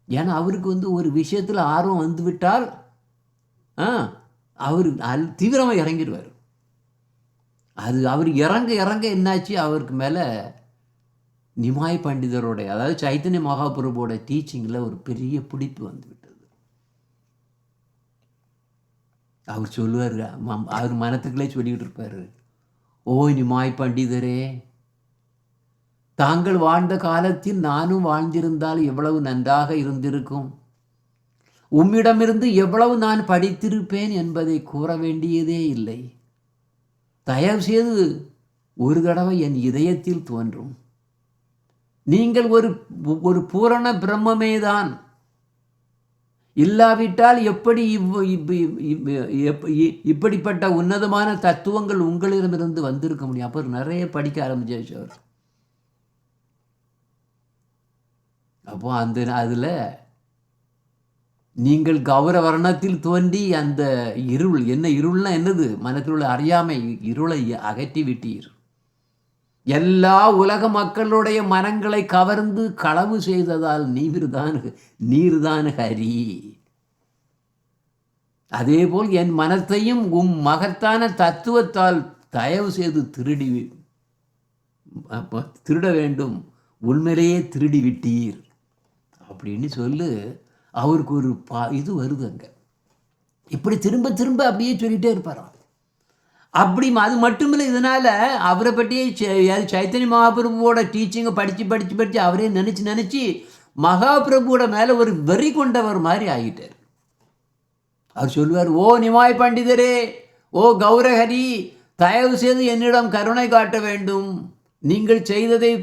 ஏன்னா அவருக்கு ஒரு விஷயத்தில் ஆர்வம் வந்துவிட்டால் அவர் தீவிரமாக இறங்கிடுவார். அவர் இறங்க என்னாச்சு, அவருக்கு மேலே நிமாய் பண்டிதருடைய, அதாவது சைத்தன்ய மகாபிரபுவோட டீச்சிங்கில் ஒரு பெரிய பிடிப்பு வந்துவிட்டது. அவர் சொல்லுவார், அவர் மனத்துக்குள்ளே சொல்லிக்கிட்டு இருப்பார், ஓ நிமாய் பண்டிதரே, தாங்கள் வாழ்ந்த காலத்தில் நானும் வாழ்ந்திருந்தால் எவ்வளவு நன்றாக இருந்திருக்கும். உம்மிடமிருந்து எவ்வளவு நான் படித்திருப்பேன் என்பதை கூற வேண்டியதே இல்லை. தயவு செய்து ஒரு தடவை என் இதயத்தில் தோன்றும். நீங்கள் ஒரு பூரண பிரம்மமே தான். இல்லாவிட்டால் எப்படி இப்படிப்பட்ட உன்னதமான தத்துவங்கள் உங்களிடமிருந்து வந்திருக்க முடியும்? அப்போ நிறைய படிக்க ஆரம்பிச்சாச்சு அவர். அப்போ அதில் நீங்கள் கௌர வர்ணத்தில் தோன்றி அந்த இருள், இருள்னா என்னது, மனத்தில் உள்ள அறியாமை இருளை அகற்றி விட்டீர். எல்லா உலக மக்களுடைய மனங்களை கவர்ந்து களவு செய்ததால் நீர்தான் ஹரி. அதேபோல் என் மனத்தையும் மகத்தான தத்துவத்தால் தயவு செய்து திருட வேண்டும், உண்மையிலேயே திருடி விட்டீர் அப்படின்னு சொல்லு. அவருக்கு ஒரு இது வருது அங்கே. இப்படி திரும்ப திரும்ப அப்படியே சொல்லிகிட்டே இருப்பாராம். அப்படி அது மட்டும் இல்லை, இதனால் அவரை பற்றியே சைத்தன்ய மகாபிரபுவோட டீச்சிங்கை படித்து அவரே நினச்சி மகாபிரபுவோட மேலே ஒரு வெறி கொண்டவர் மாதிரி ஆகிட்டார். அவர் சொல்லுவார், ஓ நிமாய் பண்டிதரே, ஓ கௌரஹரி, தயவு செய்து என்னிடம் கருணை காட்ட வேண்டும். நீங்கள் செய்ததை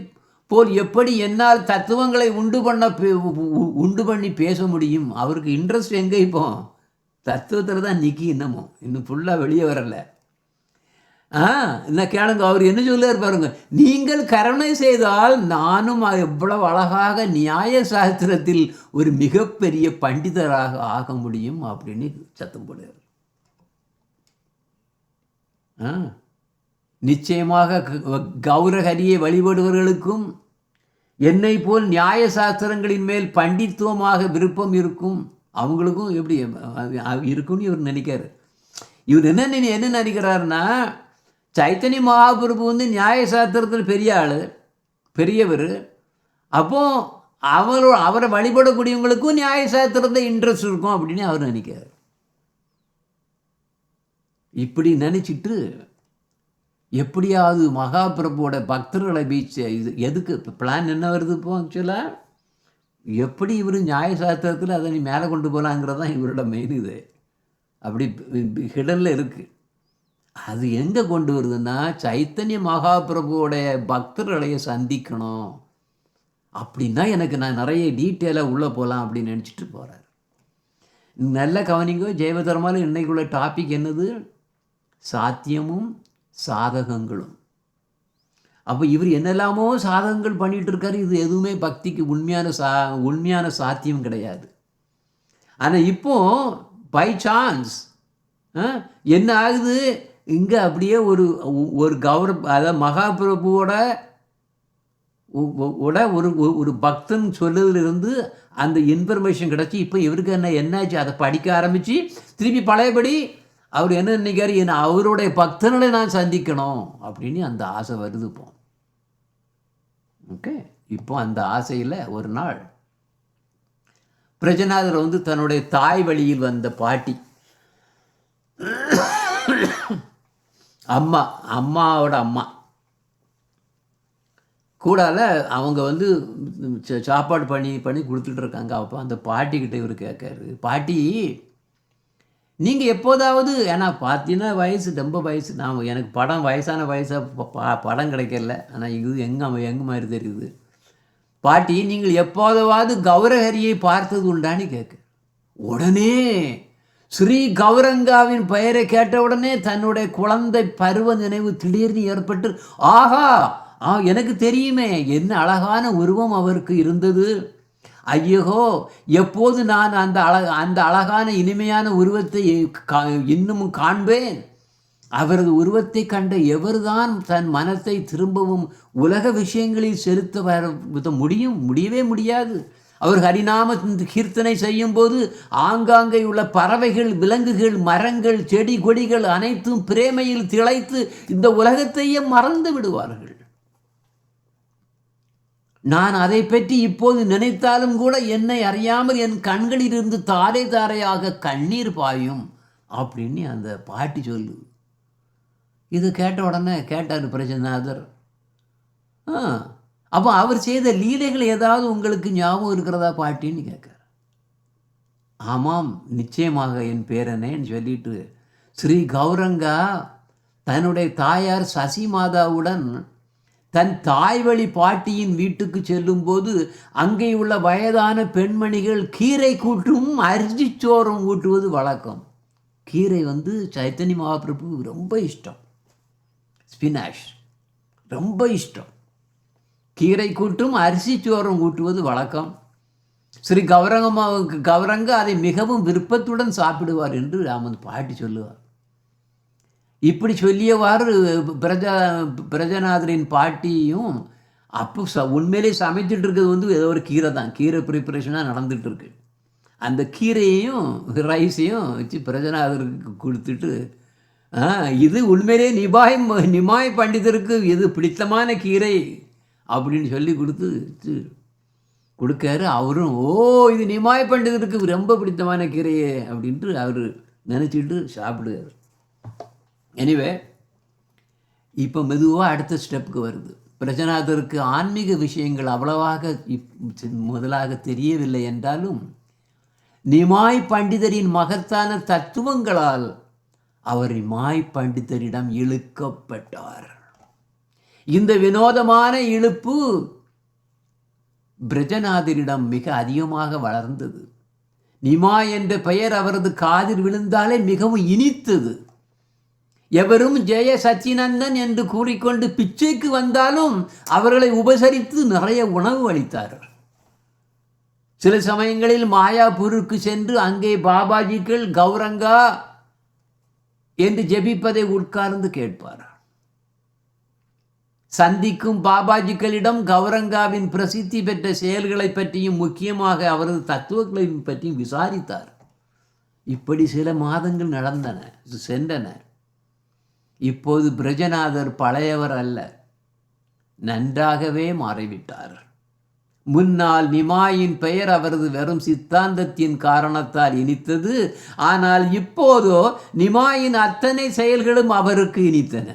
போல் எப்படி என்னால் தத்துவங்களை உண்டு பண்ணி பேச முடியும்? அவருக்கு இன்ட்ரெஸ்ட் எங்கே இப்போ தத்துவத்தில் தான் நிற்கி, இன்னும் ஃபுல்லாக வெளியே வரலை. என்ன கேளுங்க, அவர் என்ன சொல்லுவார் பாருங்க, நீங்கள் கருணை செய்தால் நானும் எவ்வளவு அழகாக நியாய சாஸ்திரத்தில் ஒரு மிகப்பெரிய பண்டிதராக ஆக முடியும் அப்படின்னு சத்தம் போடுவார். நிச்சயமாக கௌரஹரியை வழிபடுவர்களுக்கும் என்னை போல் நியாய சாஸ்திரங்களின் மேல் பண்டித்துவமாக விருப்பம் இருக்கும், அவங்களுக்கும் எப்படி இருக்குன்னு இவர் நினைக்கிறார். இவர் என்ன நினைக்கிறாருன்னா, சைத்தன்ய மகாபிரபு நியாய சாஸ்திரத்தில் பெரிய ஆள், பெரியவர். அப்போ அவரை வழிபடக்கூடியவங்களுக்கும் நியாய சாஸ்திரத்தில் இன்ட்ரெஸ்ட் இருக்கும் அப்படின்னு அவர் நினைக்கிறார். இப்படி நினச்சிட்டு எப்படியாவது மகாபிரபுவோட பக்தர்களை இது எதுக்கு பிளான் என்ன வருது இப்போ ஆக்சுவலாக, எப்படி இவர் நியாய சாஸ்திரத்தில் அதை நீ மேலே கொண்டு போகலாங்கிறது தான் இவரோட மெயின். இது அப்படி ஹிடனில் இருக்குது. அது எங்கே கொண்டு வருதுன்னா, சைத்தன்ய மகாபிரபுவோடைய பக்தர்களைய சந்திக்கணும் அப்படின்னா எனக்கு நான் நிறைய டீட்டெயிலாக உள்ளே போகலாம் அப்படின்னு நினச்சிட்டு போகிறார். நல்ல கவனிங்கோ, ஜெயவதர்மாவில் இன்னைக்குள்ள டாபிக் என்னது? சாத்தியமும் சாதகங்களும். அப்போ இவர் என்னெல்லாமோ சாதகங்கள் பண்ணிகிட்டு இருக்காரு. இது எதுவுமே பக்திக்கு உண்மையான சாத்தியம் கிடையாது. ஆனால் இப்போ பை சான்ஸ் என்ன ஆகுது, இங்கே அப்படியே ஒரு அதாவது மகாபிரபுவோட ஒரு பக்தன் சொல்லுதிலிருந்து அந்த இன்ஃபர்மேஷன் கிடச்சி இப்போ இவருக்கு என்னாச்சு, அதை படிக்க ஆரம்பித்து திருப்பி பழையபடி அவர் என்ன நினைக்காரு, என்ன அவருடைய பக்தர்களை நான் சந்திக்கணும் அப்படின்னு அந்த ஆசை வருது இப்போ. ஓகே, இப்போ அந்த ஆசையில் ஒரு நாள் பிரஜநாதர் தன்னுடைய தாய் வழியில் வந்த பாட்டி அம்மாவோட அம்மா கூடால அவங்க சாப்பாடு பண்ணி கொடுத்துட்டு இருக்காங்க. அப்போ அந்த பாட்டிக்கிட்ட இவர் கேட்காரு, பாட்டி நீங்கள் எப்போதாவது, ஏன்னா பார்த்தீங்கன்னா வயசு ரொம்ப வயசு, எனக்கு வயசான வயசாக படம் கிடைக்கல, ஆனால் இது எங்கே மாதிரி தெரியுது. பாட்டி நீங்கள் எப்போதாவது கௌரஹரியை பார்த்தது உண்டான்னு கேட்க. உடனே ஸ்ரீ கௌரங்காவின் பெயரை கேட்ட உடனே தன்னுடைய குழந்தை பருவ நினைவு திடீர்னு ஏற்பட்டு, ஆஹா எனக்கு தெரியுமே, என்ன அழகான உருவம் அவருக்கு இருந்தது, ஐயோ எப்போது நான் அந்த அழகான இனிமையான உருவத்தை இன்னமும் காண்பேன். அவரது உருவத்தை கண்ட எவர்தான் தன் மனத்தை திரும்பவும் உலக விஷயங்களில் செலுத்த முடியவே முடியாது. அவர் ஹரிநாம கீர்த்தனை செய்யும் போது ஆங்காங்கே உள்ள பறவைகள், விலங்குகள், மரங்கள், செடி கொடிகள் அனைத்தும் பிரேமையில் திளைத்து இந்த உலகத்தையே மறந்து விடுவார்கள். நான் அதை பற்றி இப்போது நினைத்தாலும் கூட என்னை அறியாமல் என் கண்களிலிருந்து தாரை தாரையாக கண்ணீர் பாயும் அப்படின்னு அந்த பாட்டி சொல்லு. இது கேட்ட உடனே கேட்டார் பிரஜநாதர், அப்போ அவர் செய்த லீலைகள் ஏதாவது உங்களுக்கு ஞாபகம் இருக்கிறதா பாட்டின்னு கேட்குறார். ஆமாம் நிச்சயமாக என் பேரனேன்னு சொல்லிட்டு ஸ்ரீ கௌரங்கா தன்னுடைய தாயார் சசிமாதாவுடன் தன் தாய்வழி பாட்டியின் வீட்டுக்கு செல்லும்போது அங்கே உள்ள வயதான பெண்மணிகள் கீரை கூட்டும் அரிசிச்சோறும் ஊட்டுவது வழக்கம். கீரை சைத்தன்ய மகாபிரபு ரொம்ப இஷ்டம், ஸ்பினாஷ் ரொம்ப இஷ்டம். கீரை கூட்டும் அரிசிச்சோறும் ஊட்டுவது வழக்கம். ஸ்ரீ கௌரங்க அதை மிகவும் விருப்பத்துடன் சாப்பிடுவார் என்று பாட்டி சொல்லுவார். இப்படி சொல்லியவாறு பிரஜநாதரின் பாட்டியும் அப்போ உண்மையிலே சமைச்சிட்டு இருக்கிறது ஏதோ ஒரு கீரை தான், கீரை ப்ரிப்பரேஷனாக நடந்துகிட்டு இருக்கு. அந்த கீரையையும் ரைஸையும் வச்சு பிரஜநாதருக்கு கொடுத்துட்டு, இது உண்மையிலே நிமாய் பண்டிதருக்கு இது பிடித்தமான கீரை அப்படின்னு சொல்லி கொடுக்காரு. அவரும் இது நிமாய் பண்டிதருக்கு ரொம்ப பிடித்தமான கீரையே அப்படின்ட்டு அவர் நினச்சிட்டு சாப்பிடுவார். எனிவே இப்போ மெதுவாக அடுத்த ஸ்டெப்புக்கு வருது. பிரஜநாதருக்கு ஆன்மீக விஷயங்கள் அவ்வளவாக முதலாக தெரியவில்லை என்றாலும் நிமாய் பண்டிதரின் மகத்தான தத்துவங்களால் அவர் நிமாய் பண்டிதரிடம் இழுக்கப்பட்டார். இந்த வினோதமான இழுப்பு பிரஜநாதரிடம் மிக அதிகமாக வளர்ந்தது. நிமாய் என்ற பெயர் அவரது காதில் விழுந்தாலே மிகவும் இனித்தது. எவரும் ஜெய சச்சினந்தன் என்று கூறிக்கொண்டு பிச்சைக்கு வந்தாலும் அவர்களை உபசரித்து நிறைய உணவு அளித்தார். சில சமயங்களில் மாயாபூருக்கு சென்று அங்கே பாபாஜிக்கள் கௌரங்கா என்று ஜெபிப்பதை உட்கார்ந்து கேட்பார். சந்திக்கும் பாபாஜிக்களிடம் கௌரங்காவின் பிரசித்தி பெற்ற செயல்களை பற்றியும் முக்கியமாக அவரது தத்துவங்களை பற்றியும் விசாரித்தார். இப்படி சில மாதங்கள் சென்றன. இப்போது பிரஜநாதர் பழையவர் அல்ல, நன்றாகவே மாறிவிட்டார். முன்னால் நிமாயின் பெயர் அவரது வெறும் சித்தாந்தத்தின் காரணத்தால் இனித்தது. ஆனால் இப்போதோ நிமாயின் அத்தனை செயல்களும் அவருக்கு இனித்தன.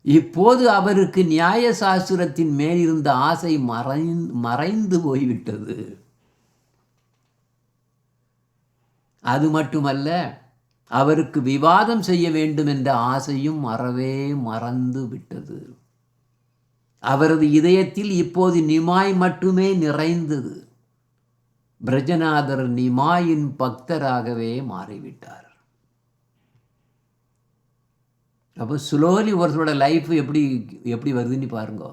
இப்போது அவருக்கு நியாய சாஸ்திரத்தின் மேலிருந்த ஆசை மறைந்து போய்விட்டது. அது மட்டுமல்ல, அவருக்கு விவாதம் செய்ய வேண்டும் என்ற ஆசையும் அறவே மறந்து விட்டது. அவரது இதயத்தில் இப்போது நிமாய் மட்டுமே நிறைந்தது. பிரஜநாதர் நிமாயின் பக்தராகவே மாறிவிட்டார். அப்போ ஸ்லோலி ஒருத்தரோட லைஃப் எப்படி வருதுன்னு பாருங்க.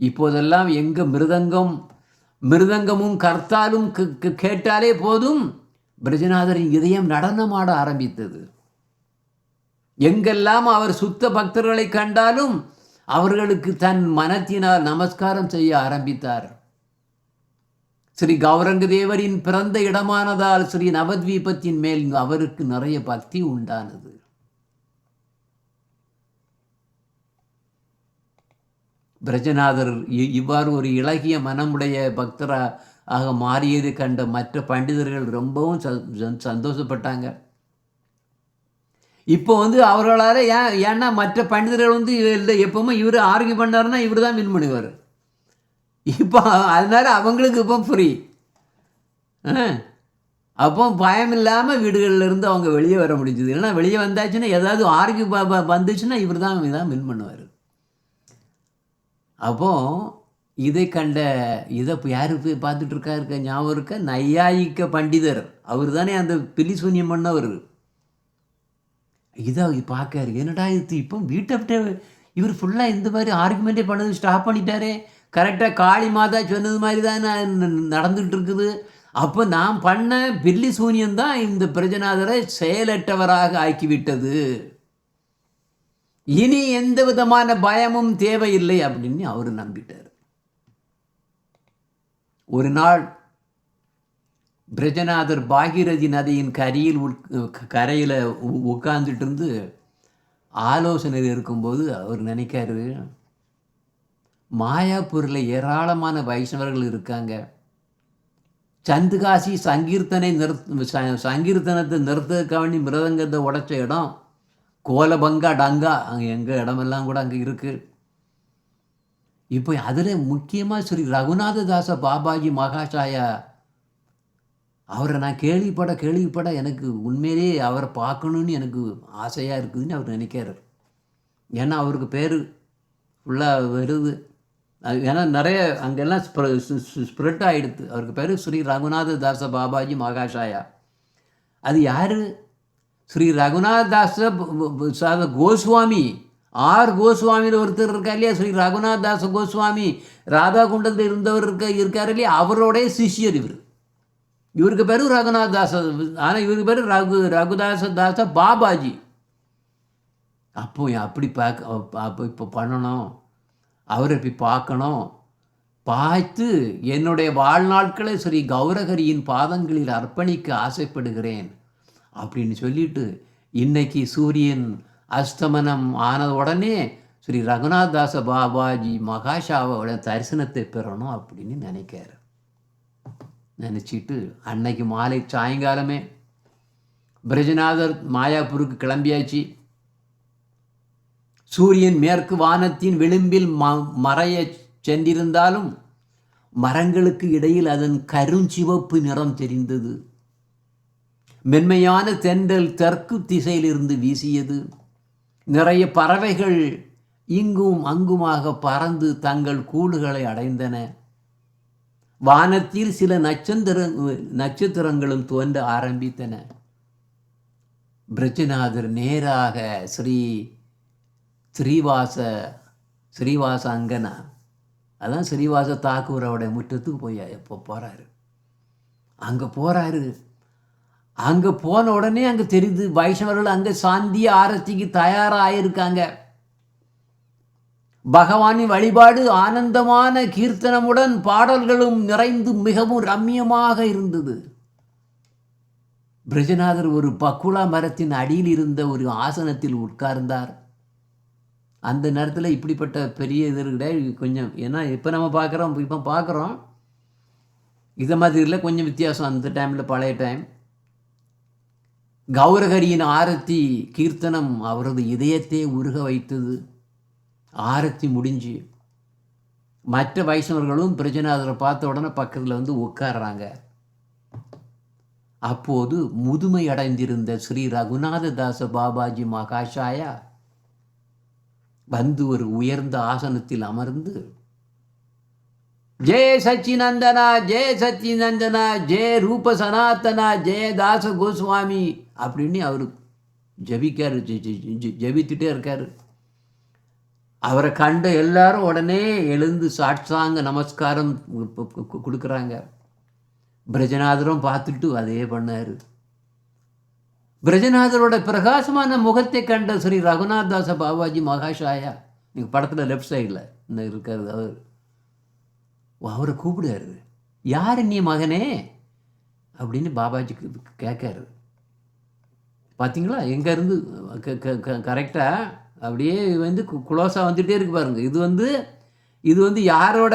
இப்போதெல்லாம் எங்க மிருதங்கமும் கர்த்தாலும் கேட்டாலே போதும் பிரஜநாதரின் இதயம் நடனமாட ஆரம்பித்தது. எங்கெல்லாம் அவர் சுத்த பக்தர்களை கண்டாலும் அவர்களுக்கு தன் மனத்தினால் நமஸ்காரம் செய்ய ஆரம்பித்தார். ஸ்ரீ கௌரங்க தேவரின் பிறந்த இடமானதால் ஸ்ரீ நவத்வீபத்தின் மேல் அவருக்கு நிறைய பக்தி உண்டானது. பிரஜநாதர் இவ்வாறு ஒரு இளகிய மனமுடைய பக்தராக மாறியதை கண்ட மற்ற பண்டிதர்கள் ரொம்பவும் சந்தோஷப்பட்டாங்க. இப்போ அவர்களால் ஏன்னா மற்ற பண்டிதர்கள் எப்பவுமே இவர் ஆர்கியூ பண்ணாருன்னா இவர் தான் வின் பண்ணுவார். இப்போ அதனால அவங்களுக்கு இப்போ ஃப்ரீ. அப்போ பயம் இல்லாமல் வீடுகளில் அவங்க வெளியே வர முடிஞ்சுது. இல்லைன்னா வெளியே வந்தாச்சுன்னா ஏதாவது ஆர்கியூ வந்துச்சுன்னா இவர் தான் வின் பண்ணுவார். அப்போ இதை யார் போய் பார்த்துட்டு இருக்காரு ஞாபகம் இருக்க? நையாயிக்க பண்டிதர் அவர் தானே அந்த பிலிசூன்யம் பண்ணவர். இதை பார்க்காரு, என்னடா இது இப்போ வீட்டை விட்டு இவர் ஃபுல்லாக இந்த மாதிரி ஆர்குமெண்ட்டே பண்ணது ஸ்டாப் பண்ணிட்டாரே, கரெக்டாக காளி மாதா சொன்னது மாதிரி தான் நடந்துகிட்டு இருக்குது. அப்போ நான் பண்ண பில்லி சூனியம் தான் இந்த பிரஜநாதரை செயலற்றவராக ஆக்கிவிட்டது. இனி எந்த விதமான பயமும் தேவையில்லை அப்படின்னு அவர் நம்பிட்டார். ஒரு நாள் பிரஜநாதர் பாகீரதி நதியின் கரையில் உட்கார்ந்துட்டு இருந்து ஆலோசனையில் இருக்கும்போது அவர் நினைக்காரு, மாயாப்பூரில் ஏராளமான வைஷ்ணவர்கள் இருக்காங்க. சந்துகாசி சங்கீர்த்தனத்தை நிறுத்தக்காண்டி மிருதங்கத்தை உடைச்ச இடம் கோலபங்கா டங்கா அங்கே எங்கள் இடமெல்லாம் கூட அங்கே இருக்குது. இப்போ அதில் முக்கியமாக ஸ்ரீ ரகுநாததாச பாபாஜி மகாஷாயா அவரை நான் கேள்விப்பட எனக்கு உண்மையிலேயே அவரை பார்க்கணுன்னு எனக்கு ஆசையாக இருக்குதுன்னு அவர் நினைக்கிறார். ஏன்னா அவருக்கு பேர் ஃபுல்லாக வருது. ஏன்னா நிறைய அங்கெல்லாம் ஸ்ப்ரெட் ஆகிடுது. அவருக்கு பேர் ஸ்ரீ ரகுநாததாச பாபாஜி மகாஷாயா. அது யார்? ஸ்ரீ ரகுநாதாச கோஸ்வாமி, கோஸ்வாமியில் ஒருத்தர் இருக்கா இல்லையா, ஸ்ரீ ரகுநாதாச கோஸ்வாமி ராதா குண்டத்தில் இருந்தவர் இருக்கார் இல்லையா, அவரோடைய சிஷியர் இவர். இவருக்கு பேர் ரகுநாதாச, ஆனால் இவருக்கு பேர் ரகுதாசதாச பாபாஜி. அப்போ அப்படி அப்போ இப்போ பண்ணணும், அவரை போய் பார்க்கணும், பார்த்து என்னுடைய வாழ்நாட்களை ஸ்ரீ கௌரஹரியின் பாதங்களில் அர்ப்பணிக்க ஆசைப்படுகிறேன் அப்படின்னு சொல்லிட்டு இன்னைக்கு சூரியன் அஸ்தமனம் ஆனது உடனே ஸ்ரீ ரகுநாதாச பாபாஜி மகாஷாவோட தரிசனத்தை பெறணும் அப்படின்னு நினச்சிட்டு அன்னைக்கு மாலை சாயங்காலமே பிரஜநாதர் மாயாப்பூருக்கு கிளம்பியாச்சு. சூரியன் மேற்கு வானத்தின் விளிம்பில் மறைய சென்றிருந்தாலும் மரங்களுக்கு இடையில் அதன் கருஞ்சிவப்பு நிறம் தெரிந்தது. மென்மையான தென்றல் தெற்கு திசையிலிருந்து வீசியது. நிறைய பறவைகள் இங்கும் அங்குமாக பறந்து தங்கள் கூடுகளை அடைந்தன. வானத்தில் சில நட்சத்திரங்களும் தோன்ற ஆரம்பித்தன. பிரஜநாதர் நேராக ஸ்ரீவாச அங்கனா, அதான் ஸ்ரீவாச தாக்கூரோட முற்றத்துக்கு போகிறாரு. அங்கே போன உடனே அங்கே தெரியுது வைஷ்ணவர்கள் அங்கே சாந்தி ஆரத்திக்கு தயாராகிருக்காங்க. பகவானின் வழிபாடு ஆனந்தமான கீர்த்தனமுடன் பாடல்களும் நிறைந்து மிகவும் ரம்மியமாக இருந்தது. பிரஜநாதர் ஒரு பக்குளா மரத்தின் அடியில் இருந்த ஒரு ஆசனத்தில் உட்கார்ந்தார். அந்த நேரத்தில் இப்படிப்பட்ட பெரிய இது கிடையாது கொஞ்சம், ஏன்னா இப்போ பார்க்குறோம் இதை மாதிரி இல்லை, கொஞ்சம் வித்தியாசம். அந்த டைமில் பழைய டைம் கௌரஹரியின் ஆரத்தி கீர்த்தனம் அவரது இதயத்தை உருக வைத்தது. ஆரத்தி முடிஞ்சு மற்ற வைஷ்ணவர்களும் பிரஜநாதரை பார்த்த உடனே பக்கத்தில் உட்கார்றாங்க. அப்போது முதுமை அடைந்திருந்த ஸ்ரீ ரகுநாததாச பாபாஜி மகாஷாயா வந்து ஒரு உயர்ந்த ஆசனத்தில் அமர்ந்து, ஜெய சச்சிநந்தனா, ஜெய சச்சிநந்தனா, ஜெய ரூப சனாத்தனா, ஜெய தாச கோஸ்வாமி அப்படின்னு அவர் ஜபிக்காரு, ஜபித்துட்டே இருக்காரு. அவரை கண்ட எல்லாரும் உடனே எழுந்து சாட்சாங்க நமஸ்காரம் கொடுக்குறாங்க. பிரஜநாதரும் பார்த்துட்டு அதே பண்ணார். பிரஜநாதரோட பிரகாசமான முகத்தை கண்ட ஸ்ரீ ரகுநாதாச பாபாஜி மகாஷாயா, நீங்கள் படத்தில் லெஃப்ட் சைடில் இன்னும் இருக்காரு, அவரை கூப்பிடுறாரு. யார் நீ மகனே அப்படின்னு பாபாஜி கேட்காரு. பார்த்தீங்களா, எங்கேருந்து கரெக்டாக அப்படியே வந்து குளோஸாக வந்துகிட்டே இருக்கு பாருங்க. இது வந்து யாரோட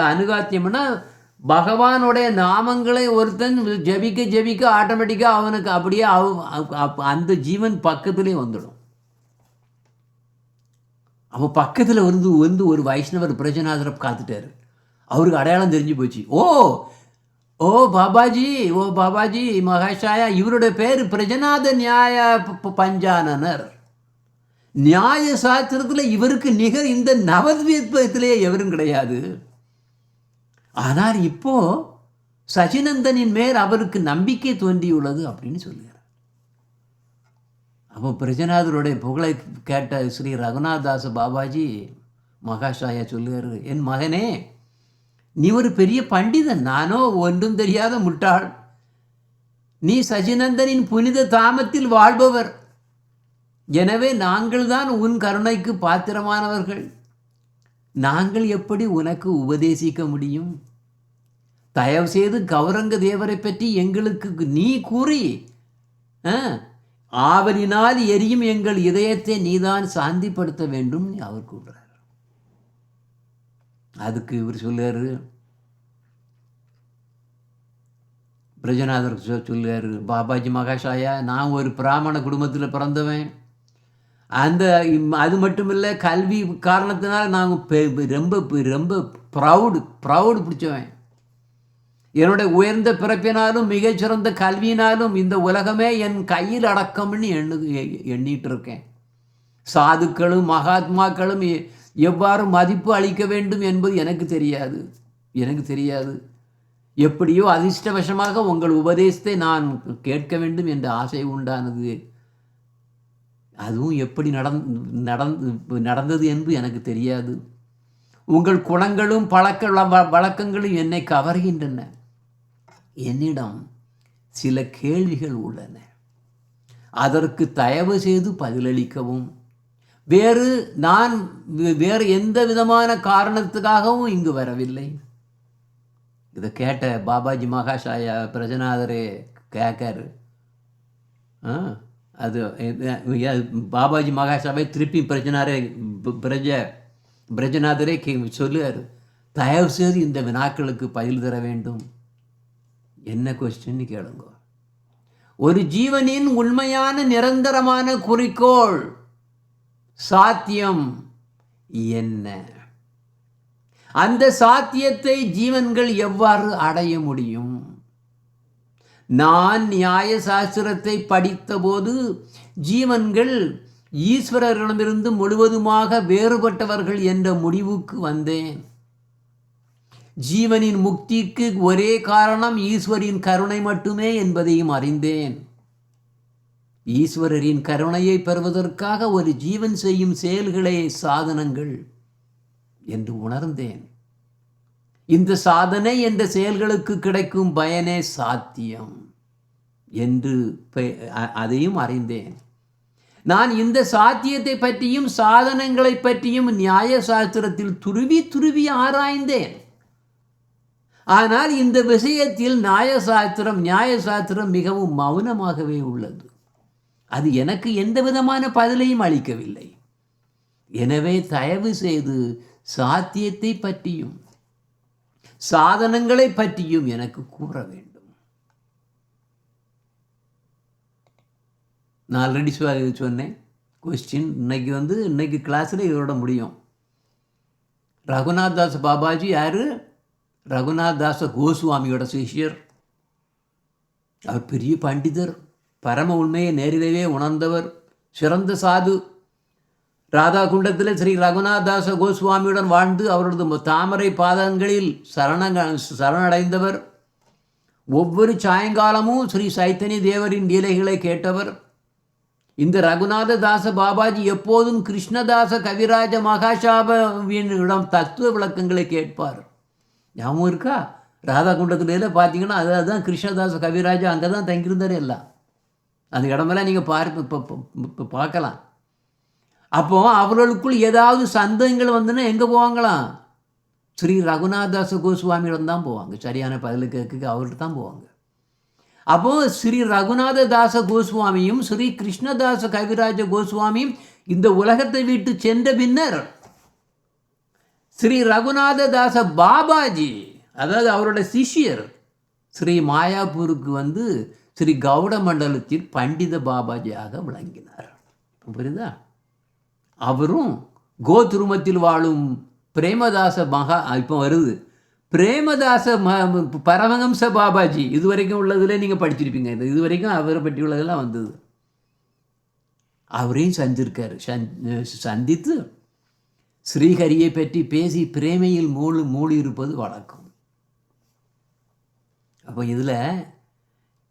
அனுகாத்தியம்னா, பகவானுடைய நாமங்களை ஒருத்தன் ஜபிக்க ஆட்டோமேட்டிக்காக அவனுக்கு அப்படியே அந்த ஜீவன் பக்கத்துலேயே வந்துடும். அவன் பக்கத்தில் வந்து ஒரு வைஷ்ணவர் பிரஜநாதரை காத்துட்டார். அவருக்கு அடையாளம் தெரிஞ்சு போச்சு. ஓ பாபாஜி மகாஷாயா, இவருடைய பேர் பிரஜநாத நியாய பஞ்சானனர். நியாய சாஸ்திரத்தில் இவருக்கு நிகர் இந்த நவத்வீபத்திலே எவரும் கிடையாது. ஆனால் இப்போ சச்சிநந்தனின் மேல் அவருக்கு நம்பிக்கை தோன்றியுள்ளது அப்படின்னு சொல்லுகிறார். அப்போ பிரஜநாதருடைய புகழை கேட்ட ஸ்ரீ ரகுநாதாச பாபாஜி மகாஷாயா சொல்லுகிறார், என் மகனே, நீ ஒரு பெரிய பண்டிதன், நானோ ஒன்றும் தெரியாத முட்டாள். நீ சச்சிநந்தனின் புனித தாமத்தில் வாழ்பவர். எனவே நாங்கள் தான் உன் கருணைக்கு பாத்திரமானவர்கள். நாங்கள் எப்படி உனக்கு உபதேசிக்க முடியும்? தயவு செய்து கௌரங்க தேவரை பற்றி எங்களுக்கு நீ கூறி ஆவலினால் எரியும் எங்கள் இதயத்தை நீதான் சாந்திப்படுத்த வேண்டும் அவர் கூறுறார். அதுக்கு இவர் சொல்லுறாரு, பிரஜநாதர் சொல்லுறாரு, பாபாஜி மகாஷாயா, நான் ஒரு பிராமண குடும்பத்தில் பிறந்தவன். அது மட்டும் இல்லை, கல்வி காரணத்தினால் நாங்கள் ரொம்ப ப்ரௌடு பிடிச்சவன். என்னுடைய உயர்ந்த பிறப்பினாலும் மிகச்சிறந்த கல்வியினாலும் இந்த உலகமே என் கையில் அடக்கம்னு எண்ணிட்டு இருக்கேன். சாதுக்களும் மகாத்மாக்களும் எவ்வாறு மதிப்பு அளிக்க வேண்டும் என்பது எனக்கு தெரியாது. எப்படியோ அதிர்ஷ்டவசமாக உங்கள் உபதேசத்தை நான் கேட்க வேண்டும் என்ற ஆசை உண்டானது. அதுவும் எப்படி நடந்தது என்று எனக்கு தெரியாது. உங்கள் குணங்களும் வழக்கங்களும் என்னை கவர்கின்றன. என்னிடம் சில கேள்விகள் உள்ளன. அதற்கு தயவு செய்து பதிலளிக்கவும். நான் வேறு எந்த விதமான காரணத்துக்காகவும் இங்கு வரவில்லை. இதை கேட்ட பாபாஜி மகாஷாயா பிரஜநாதரே கேட்காரு. அது பாபாஜி மகாஷாவை திருப்பி பிரஜநாதரே சொல்லுவார், தயவு செய்து இந்த வினாக்களுக்கு பதில் தர வேண்டும். என்ன கொஸ்டின்னு கேளுங்க. ஒரு ஜீவனின் உண்மையான நிரந்தரமான குறிக்கோள் சாத்தியம் என்ன? அந்த சாத்தியத்தை ஜீவன்கள் எவ்வாறு அடைய முடியும்? நான் நியாய சாஸ்திரத்தை படித்தபோது ஜீவன்கள் ஈஸ்வரரிடமிருந்து முழுவதுமாக வேறுபட்டவர்கள் என்ற முடிவுக்கு வந்தேன். ஜீவனின் முக்திக்கு ஒரே காரணம் ஈஸ்வரின் கருணை மட்டுமே என்பதையும் அறிந்தேன். ஈஸ்வரரின் கருணையை பெறுவதற்காக ஒரு ஜீவன் செய்யும் செயல்களே சாதனங்கள் என்று உணர்ந்தேன். இந்த சாதனை என்ற செயல்களுக்கு கிடைக்கும் பயனே சாத்தியம் என்று அதையும் அறிந்தேன். நான் இந்த சாத்தியத்தை பற்றியும் சாதனங்களை பற்றியும் நியாய சாஸ்திரத்தில் துருவி ஆராய்ந்தேன். ஆனால் இந்த விஷயத்தில் நியாய சாஸ்திரம் மிகவும் மௌனமாகவே உள்ளது. அது எனக்கு எந்த விதமான பதிலையும் அளிக்கவில்லை. எனவே தயவு செய்து சாத்தியத்தை பற்றியும் சாதனங்களை பற்றியும் எனக்கு கூற வேண்டும். நான் ஆல்ரெடி சொன்னேன் கொஸ்டின். இன்னைக்கு கிளாஸில் இதோட முடியும். ரகுநாதாஸ் பாபாஜி யார்? ரகுநாதாச கோஸ்வாமியோட சிஷ்யர். அவர் பெரிய பண்டிதர், பரம உண்மையை நேரிலேயே உணர்ந்தவர், சிறந்த சாது. ராதா குண்டத்தில் ஸ்ரீ ரகுநாதாச கோஸ்வாமியுடன் வாழ்ந்து அவரது தாமரை பாதங்களில் சரணடைந்தவர். ஒவ்வொரு சாயங்காலமும் ஸ்ரீ சைத்தன்ய தேவரின் லீலைகளை கேட்டவர். இந்த ரகுநாத தாச பாபாஜி எப்போதும் கிருஷ்ணதாச கவிராஜ மகாஷாபிடம் தத்துவ விளக்கங்களை கேட்பார். ஞாபகம் இருக்கா? ராதா குண்டத்துல பார்த்தீங்கன்னா அதுதான் கிருஷ்ணதாச கவிராஜா அங்கே தான் தங்கியிருந்தார். எல்லாம் அந்த இடமெல்லாம் நீங்கள் இப்போ பார்க்கலாம். அப்போ அவர்களுக்குள் ஏதாவது சந்தேகங்கள் வந்துன்னா எங்கே போவாங்களாம்? ஸ்ரீ ரகுநாதாச கோஸ்வாமியிடம் தான் போவாங்க. சரியான பதில் கேட்க அவர்கிட்ட தான் போவாங்க. அப்போது ஸ்ரீ ரகுநாத தாச கோஸ்வாமியும் ஸ்ரீ கிருஷ்ணதாச கவிராஜ கோஸ்வாமியும் இந்த உலகத்தை விட்டு சென்ற பின்னர் ஸ்ரீ ரகுநாத தாச பாபாஜி, அதாவது அவரோட சிஷ்யர், ஸ்ரீ மாயாப்பூருக்கு வந்து ஸ்ரீ கௌட மண்டலத்தில் பண்டித பாபாஜியாக விளங்கினார். புரியுதா? அவரும் கோதுருமத்தில் வாழும் பிரேமதாச இப்போ வருது பிரேமதாச பரமஹம்ச பாபாஜி. இதுவரைக்கும் உள்ளதில் நீங்கள் படிச்சிருப்பீங்க. இது வரைக்கும் அவரை பற்றி உள்ளதெல்லாம் வந்தது. அவரையும் சந்திருக்காரு. சந்தித்து ஸ்ரீஹரியை பற்றி பேசி பிரேமையில் மூழ்கி இருப்பது வழக்கம். அப்போ இதில்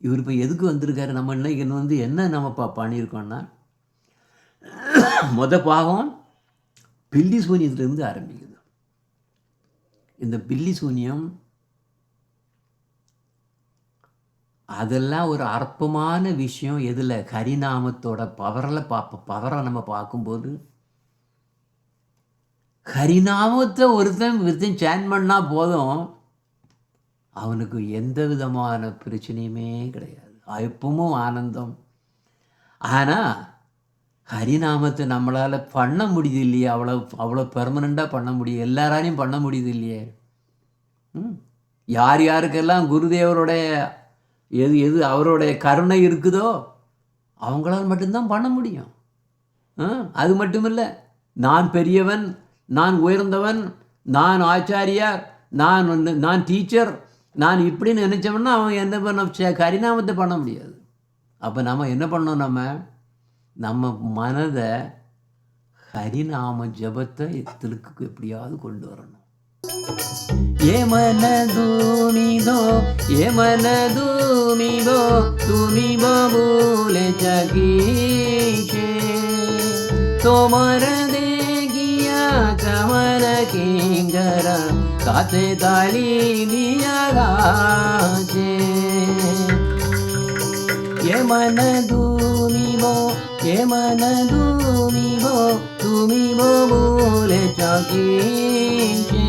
இவர் இப்போ எதுக்கு வந்திருக்காரு? நம்ம இன்னைக்கு வந்து என்ன நம்ம பண்ணியிருக்கோம்னா, பாகம் பில்லி சூன்யத்திலிருந்து ஆரம்பிக்குது. இந்த பில்லி சூன்யம் அதெல்லாம் ஒரு அற்பமான விஷயம். எதில்? ஹரிநாமத்தோட பவரை நம்ம பார்க்கும்போது, ஹரிநாமத்தை ஒருத்தன் சேன் பண்ணால் போதும், அவனுக்கு எந்த விதமான பிரச்சனையுமே கிடையாது, எப்பவும் ஆனந்தம். ஆனால் ஹரிநாமத்தை நம்மளால் பண்ண முடியுது இல்லையே, அவ்வளோ பெர்மனண்ட்டாக பண்ண முடியும், எல்லாராலையும் பண்ண முடியுது இல்லையே. யார் யாருக்கெல்லாம் குருதேவருடைய எது அவருடைய கருணை இருக்குதோ அவங்களால் மட்டும்தான் பண்ண முடியும். அது மட்டும் இல்லை, நான் பெரியவன், நான் உயர்ந்தவன், நான் ஆச்சாரியார், நான் டீச்சர், நான் இப்படின்னு நினச்சோம்னா அவன் என்ன பண்ண ஹரிநாமத்தை பண்ண முடியாது. அப்போ நம்ம என்ன பண்ணோம்? நம்ம மனதை ஹரிநாம ஜபத்தை திருக்கு எப்படியாவது கொண்டு வரணும். ஏ மனதூமிதோ துமி பபூலே ஜகீஷே தோமர தேகியா கமல கிங்கர காத்தே தாளி நியா காச்சே. ஏ மனதூமிதோ তুমি বলে চাকিছে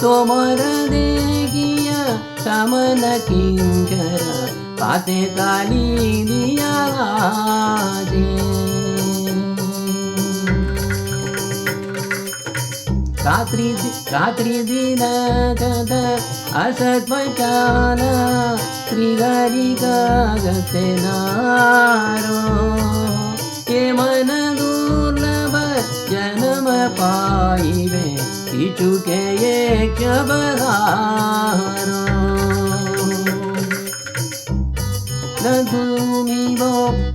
তোমার দেখিয়া সামন কিঙ্কর পাতে তালি দিয়া গাছে। रात्रि दिन कथा असत पचान श्रीहरि गते नारो ये मन दुर्लभ जन्म पाइबे चुके एक बहारो न तुमी बो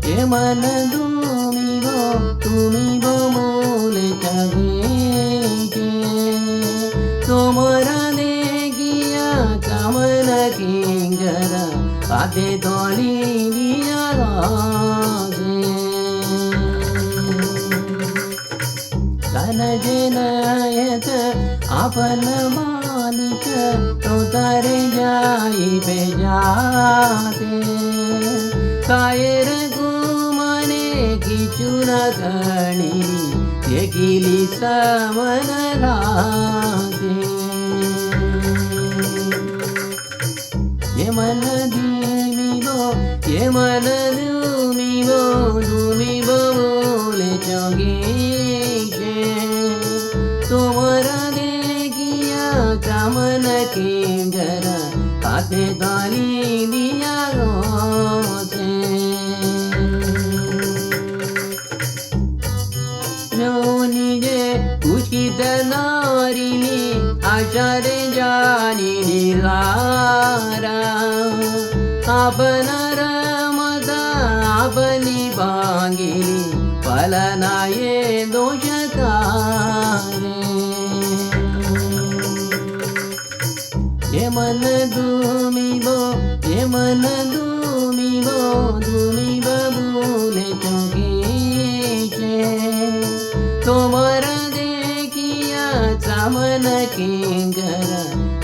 ये मन तुमी बो मूले चगे তোমরা দেখিয়া কামন কিঙ্কর পাতে তলি দিয়া গাছে। কানজনায়ত আপন মালিক তো তারে যাইবে যাতে কায়ের কুমনে কিছু না গণি দেখিলি সমন রাতে। ये मन दीमिबो ये मन दूमिबो दूमिबो बोले चौगीशे तुम्हारा देखिया कामन किंकर पाते ताली दिया गोसे। निजे उचित नारिणी आचार्य जानी निरारा आपणार मत आपली भांगिली फलनाये दोषकारे ये मन दुमिबो ये मन दुमिबो बबूले चौकीचे तोमर देखिया चामन किंकर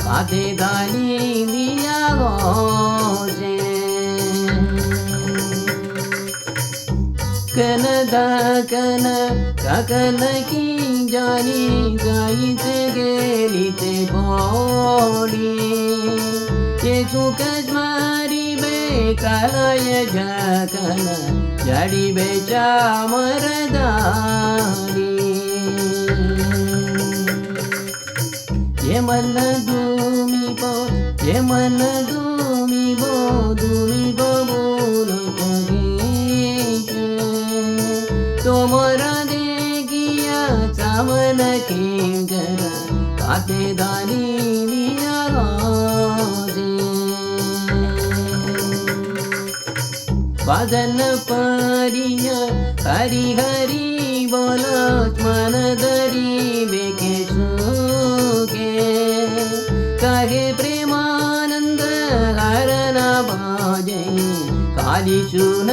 काते दानी दिया गोजे कन दाकन काकन की जानी जाईते गेली ते बोडी ये सुकज मारी बे कालाय झकन जडी बेचा मरदानी ये मन दुमिबो ये मन दुमिबो बोलो चगीचे तोमरा देखिया चामन किंकर काते दानी दिया गाजे वादन परिया हरि हरि बोलो मन दरी बेके सुके कहे प्रेमानंद हरना बाजे काली चून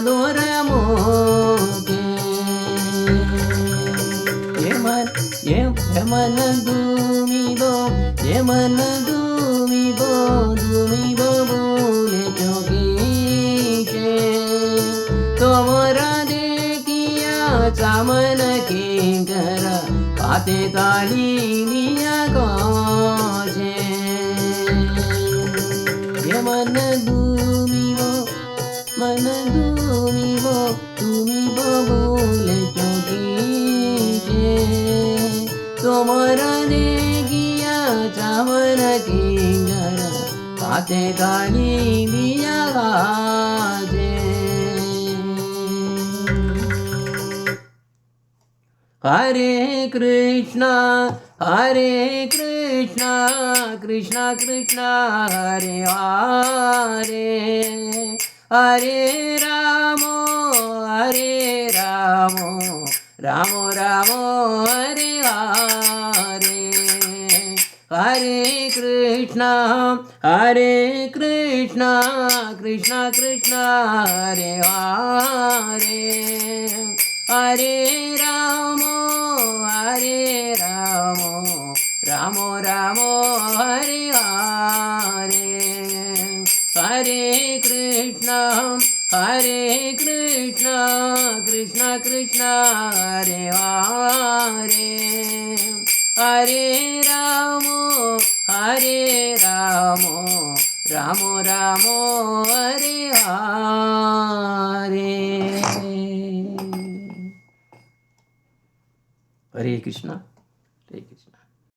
दोर मोके ये मन दुमिबो ये मन दुमिबो बोले चौकीचे तोमरा देखिया चामन किंकर काते ताली दिया गोजे ये मन दुमिबो बोले चौकीचे तोमरा देखिया चामन किंकर काते ताली दिया गाजे हरे कृष्णा कृष्णा कृष्णा हरे हरे हरे रामो रामो हरे हरे हरे कृष्णा कृष्णा कृष्णा हरे हरे हरे रामो रामो हरे हरे हरे कृष्णा कृष्णा हरे हरे हरे रामो रामो हरे हरे हरे कृष्णा।